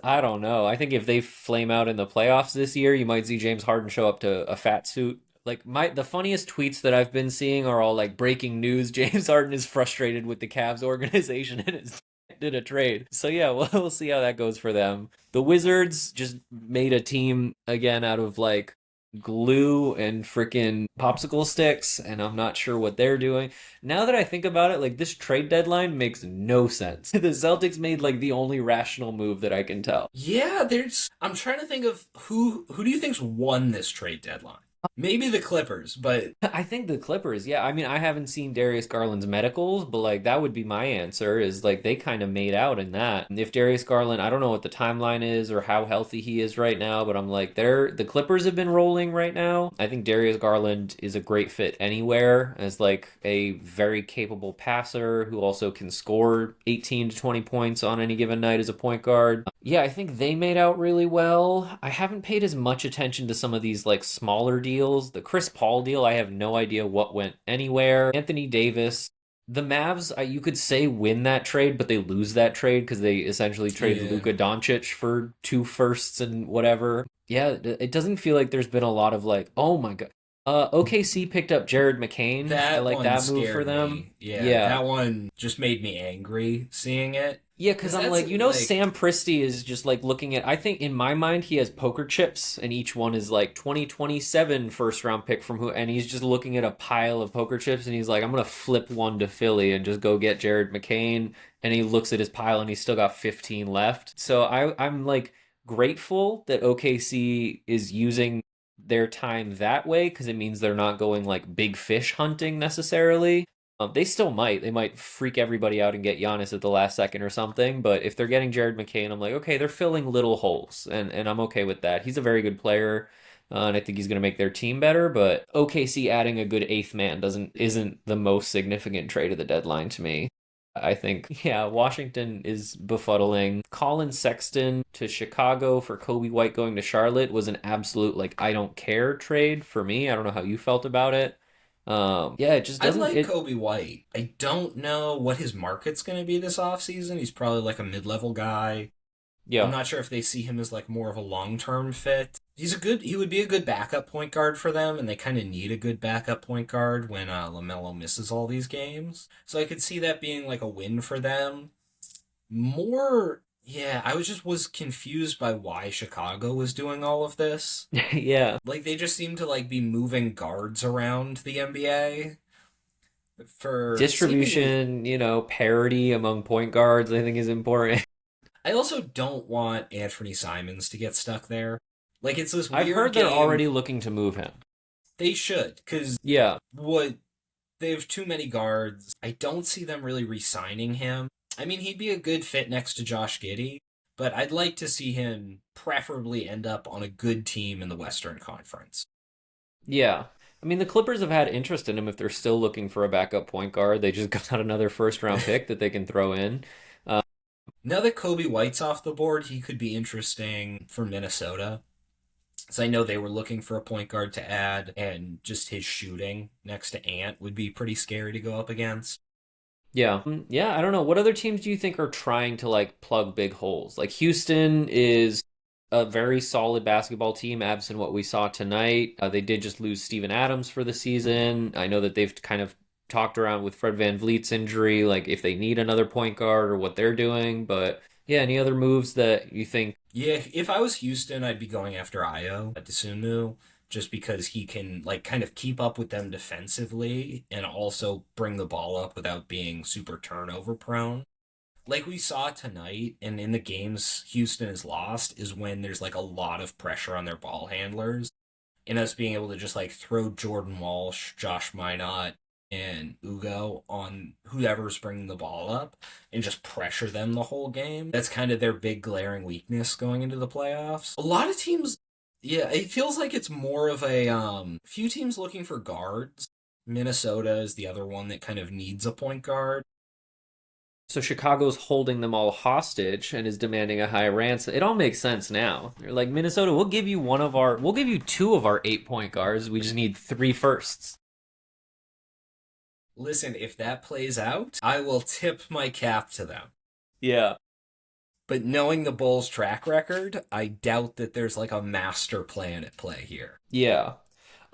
Speaker 2: I don't know. I think if they flame out in the playoffs this year, you might see James Harden show up to a fat suit. Like the funniest tweets that I've been seeing are all like breaking news. James Harden is frustrated with the Cavs organization and has did a trade. So yeah, we'll see how that goes for them. The Wizards just made a team again out of like glue and freaking popsicle sticks, and I'm not sure what they're doing. Now that I think about it, like this trade deadline makes no sense. The Celtics made like the only rational move that I can tell.
Speaker 1: Yeah, I'm trying to think of who do you think's won this trade deadline? Maybe the Clippers, but
Speaker 2: I think the Clippers, yeah. I mean, I haven't seen Darius Garland's medicals, but like that would be my answer is like they kind of made out in that. And if Darius Garland, I don't know what the timeline is or how healthy he is right now, but I'm like the Clippers have been rolling right now. I think Darius Garland is a great fit anywhere as like a very capable passer who also can score 18 to 20 points on any given night as a point guard. Yeah, I think they made out really well. I haven't paid as much attention to some of these like smaller deals. The Chris Paul deal, I have no idea what went anywhere. Anthony Davis, the Mavs, you could say win that trade, but they lose that trade because they essentially traded Luka Doncic for 2 firsts and whatever. Yeah, it doesn't feel like there's been a lot of like, oh my God. OKC picked up Jared McCain. I
Speaker 1: That
Speaker 2: like
Speaker 1: one
Speaker 2: that move for
Speaker 1: scared
Speaker 2: them.
Speaker 1: me. Yeah,
Speaker 2: Yeah.
Speaker 1: that one just made me angry seeing it.
Speaker 2: Yeah, because
Speaker 1: Because
Speaker 2: I'm
Speaker 1: that's
Speaker 2: like,
Speaker 1: like,
Speaker 2: Sam Presti is just like looking at, I think in my mind, he has poker chips, and each one is like 2027 first round pick from who, and he's just looking at a pile of poker chips, and he's like, I'm going to flip one to Philly and just go get Jared McCain. And he looks at his pile and he's still got 15 left. So I'm like grateful that OKC is using their time that way because it means they're not going like big fish hunting necessarily. They still might. They might freak everybody out and get Giannis at the last second or something. But if they're getting Jared McCain, I'm like, okay, they're filling little holes, and I'm okay with that. He's a very good player, and I think he's going to make their team better. But OKC adding a good eighth man isn't the most significant trade of the deadline to me. I think, yeah, Washington is befuddling. Colin Sexton to Chicago for Kobe White going to Charlotte was an absolute like I don't care trade for me. I don't know how you felt about it. Yeah, it just
Speaker 1: I
Speaker 2: doesn't
Speaker 1: like
Speaker 2: it
Speaker 1: Kobe White. I don't know what his market's going to be this offseason. He's probably like a mid level guy. I'm
Speaker 2: yeah.
Speaker 1: not sure if they see him as like more of a long term fit. He would be a good backup point guard for them, and they kind of need a good backup point guard when LaMelo misses all these games. So I could see that being like a win for them. More, yeah, was confused by why Chicago was doing all of this.
Speaker 2: Yeah.
Speaker 1: Like they just seem to like be moving guards around the NBA for seemingly.
Speaker 2: Distribution, parity among point guards, I think is important.
Speaker 1: I also don't want Anfernee Simons to get stuck there. Like it's this
Speaker 2: I've
Speaker 1: weird
Speaker 2: heard they're
Speaker 1: game.
Speaker 2: already looking to move him.
Speaker 1: They should, because
Speaker 2: Yeah.
Speaker 1: what they have too many guards. I don't see them really re-signing him. I mean, he'd be a good fit next to Josh Giddey, but I'd like to see him preferably end up on a good team in the Western Conference.
Speaker 2: Yeah. I mean, the Clippers have had interest in him if they're still looking for a backup point guard. They just got another first round pick that they can throw in. Uh,
Speaker 1: Now that Kobe White's off the board, he could be interesting for Minnesota. So I know they were looking for a point guard to add, and just his shooting next to Ant would be pretty scary to go up against.
Speaker 2: yeah. Yeah, I don't know. What other teams do you think are trying to like plug big holes? Like Houston is a very solid basketball team, absent what we saw tonight. They did just lose Steven Adams for the season. I know that they've kind of talked around with Fred Van Vliet's injury, like if they need another point guard or what they're doing. But yeah, any other moves that you think?
Speaker 1: Yeah, if I was Houston, I'd be going after Io at Desumu, just because he can like kind of keep up with them defensively and also bring the ball up without being super turnover prone. Like we saw tonight, and in the games Houston has lost, is when there's like a lot of pressure on their ball handlers, and us being able to just like throw Jordan Walsh, Josh Minot, and Ugo on whoever's bringing the ball up and just pressure them the whole game. That's kind of their big glaring weakness going into the playoffs. A lot of teams, yeah, it feels like it's more of a few teams looking for guards. Minnesota is the other one that kind of needs a point guard.
Speaker 2: So Chicago's holding them all hostage and is demanding a high ransom. It all makes sense now. They're like, Minnesota, we'll give you two of our 8 point guards. We just need three firsts.
Speaker 1: Listen, if that plays out, I will tip my cap to them.
Speaker 2: Yeah.
Speaker 1: But knowing the Bulls' track record, I doubt that there's like a master plan at play here.
Speaker 2: Yeah.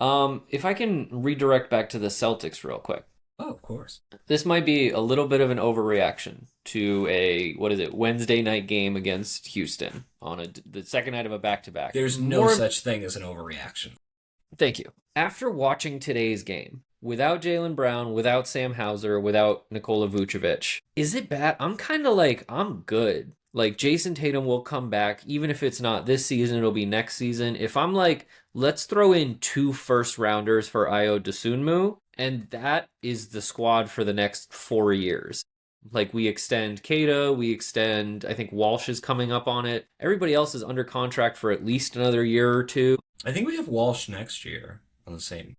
Speaker 2: If I can redirect back to the Celtics real quick.
Speaker 1: Oh, of course.
Speaker 2: This might be a little bit of an overreaction to a what is it Wednesday night game against Houston on the second night of a back to back.
Speaker 1: There's no such thing as an overreaction.
Speaker 2: Thank you. After watching today's game, without Jaylen Brown, without Sam Hauser, without Nikola Vucevic, is it bad? I'm kind of like, I'm good. Like, Jason Tatum will come back. Even if it's not this season, it'll be next season. If I'm like, let's throw in 2 first rounders for Io DeSunmu, and that is the squad for the next 4 years. Like, we extend Keita, I think Walsh is coming up on it. Everybody else is under contract for at least another year or two.
Speaker 1: I think we have Walsh next year on the same.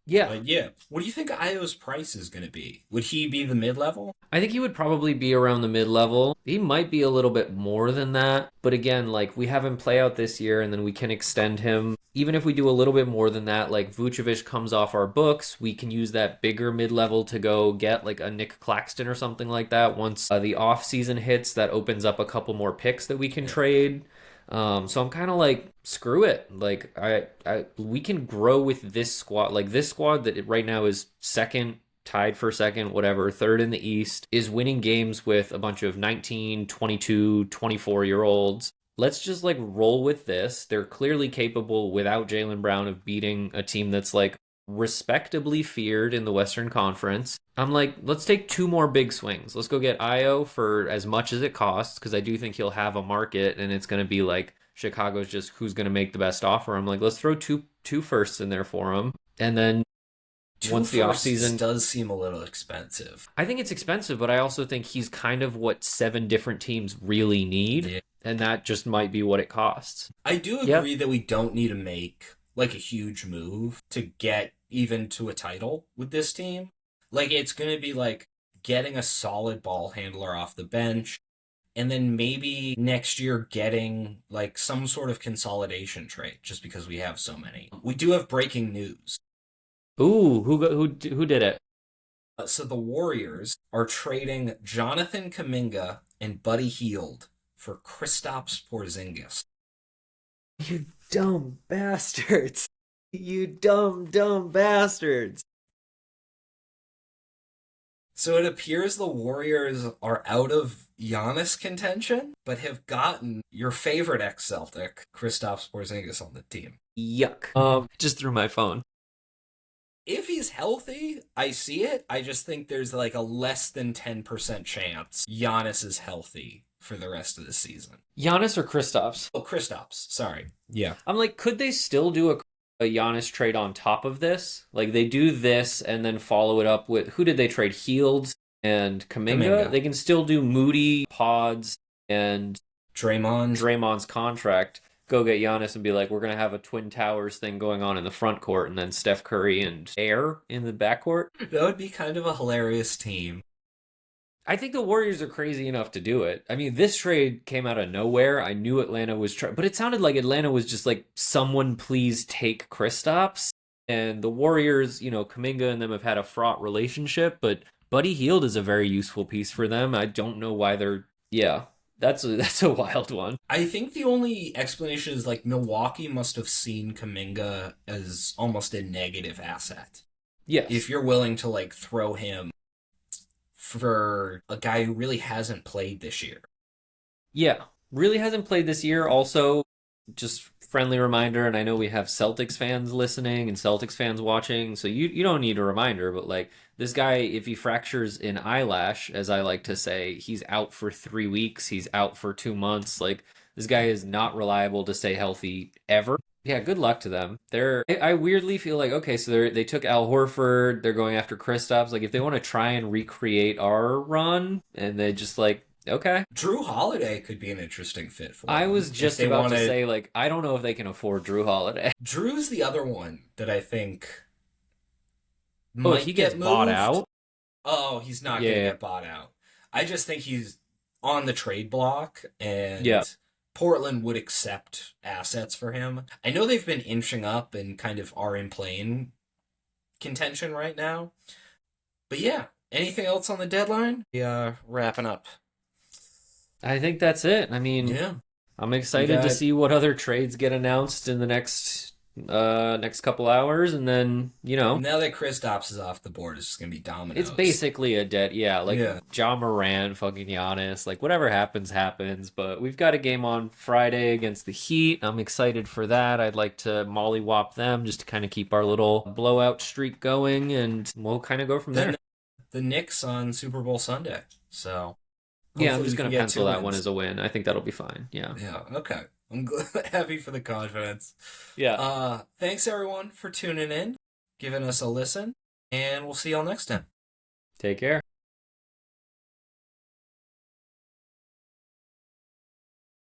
Speaker 2: Yeah.
Speaker 1: But yeah, what do you think Io's price is going to be? Would he be the mid-level?
Speaker 2: I think he would probably be around the mid-level. He might be a little bit more than that. But again, like, we have him play out this year and then we can extend him. Even if we do a little bit more than that, like Vucevic comes off our books, we can use that bigger mid-level to go get like a Nick Claxton or something like that. Once the off-season hits, that opens up a couple more picks that we can trade. So I'm kind of like, screw it. Like we can grow with this squad. Like this squad that right now is second, tied for second, whatever, third in the East, is winning games with a bunch of 19, 22, 24-year olds. Let's just like roll with this. They're clearly capable without Jaylen Brown of beating a team that's like respectably feared in the Western Conference. I'm like, let's take two more big swings. Let's go get Io for as much as it costs, because I do think he'll have a market and it's going to be like Chicago's just who's going to make the best offer. I'm like, let's throw two firsts in there for him. And then
Speaker 1: Two
Speaker 2: once the
Speaker 1: firsts
Speaker 2: offseason,
Speaker 1: does seem a little expensive.
Speaker 2: I think it's expensive, but I also think he's kind of what seven different teams really need.
Speaker 1: Yeah.
Speaker 2: And that just might be what it costs.
Speaker 1: I do agree that we don't need to make like a huge move to get even to a title with this team. Like it's going to be like getting a solid ball handler off the bench and then maybe next year getting like some sort of consolidation trade just because we have so many. We do have breaking news.
Speaker 2: Ooh, who did it?
Speaker 1: So the Warriors are trading Jonathan Kuminga and Buddy Hield for Kristaps Porzingis.
Speaker 2: You dumb bastards. You dumb bastards.
Speaker 1: So it appears the Warriors are out of Giannis contention, but have gotten your favorite ex-Celtic, Kristaps Porzingis, on the team.
Speaker 2: Yuck. Just through my phone.
Speaker 1: If he's healthy, I see it. I just think there's like a less than 10% chance Giannis is healthy for the rest of the season.
Speaker 2: Giannis or Kristaps?
Speaker 1: Oh, Kristaps. Sorry. Yeah.
Speaker 2: I'm like, could they still do a Giannis trade on top of this? Like they do this and then follow it up with, who did they trade? Hields and Kuminga? They can still do Moody, Pods, and Draymond's contract. Go get Giannis and be like, we're going to have a Twin Towers thing going on in the front court, and then Steph Curry and Air in the backcourt.
Speaker 1: That would be kind of a hilarious team.
Speaker 2: I think the Warriors are crazy enough to do it. I mean, this trade came out of nowhere. I knew Atlanta was trying, but it sounded like Atlanta was just like, someone please take Kristaps. And the Warriors, Kuminga and them have had a fraught relationship, but Buddy Hield is a very useful piece for them. I don't know why they're, yeah. That's a wild one.
Speaker 1: I think the only explanation is like Milwaukee must have seen Kuminga as almost a negative asset.
Speaker 2: Yes.
Speaker 1: If you're willing to like throw him for a guy who really hasn't played this year.
Speaker 2: Yeah, really hasn't played this year. Also, just friendly reminder, and I know we have Celtics fans listening and Celtics fans watching, so you don't need a reminder, but like this guy, if he fractures an eyelash, as I like to say, he's out for 3 weeks, he's out for 2 months. Like this guy is not reliable to stay healthy ever. Yeah, good luck to them. I weirdly feel like, okay, so they took Al Horford, they're going after Kristaps. Like if they want to try and recreate our run, and they just like, okay.
Speaker 1: Drew Holiday could be an interesting fit for them.
Speaker 2: I was just about to say, like, I don't know if they can afford Drew Holiday.
Speaker 1: Drew's the other one that I think
Speaker 2: might he gets bought out?
Speaker 1: Oh, he's not going to get bought out. I just think he's on the trade block, and Portland would accept assets for him. I know they've been inching up and kind of are in playing contention right now. But yeah, anything else on the deadline? Yeah, wrapping up.
Speaker 2: I think that's it. I mean, I'm excited to see what other trades get announced in the next couple hours, and then
Speaker 1: now that Kristaps is off the board, it's just gonna be dominoes.
Speaker 2: It's basically a dead, Ja Morant, fucking Giannis, like whatever happens. But we've got a game on Friday against the Heat. I'm excited for that. I'd like to mollywop them just to kind of keep our little blowout streak going, and we'll kind of go from there.
Speaker 1: The Knicks on Super Bowl Sunday, so.
Speaker 2: Yeah, I'm just going to pencil that one as a win. I think that'll be fine. Yeah.
Speaker 1: Yeah, okay. I'm happy for the confidence.
Speaker 2: Yeah.
Speaker 1: Thanks, everyone, for tuning in, giving us a listen, and we'll see y'all next time.
Speaker 2: Take care.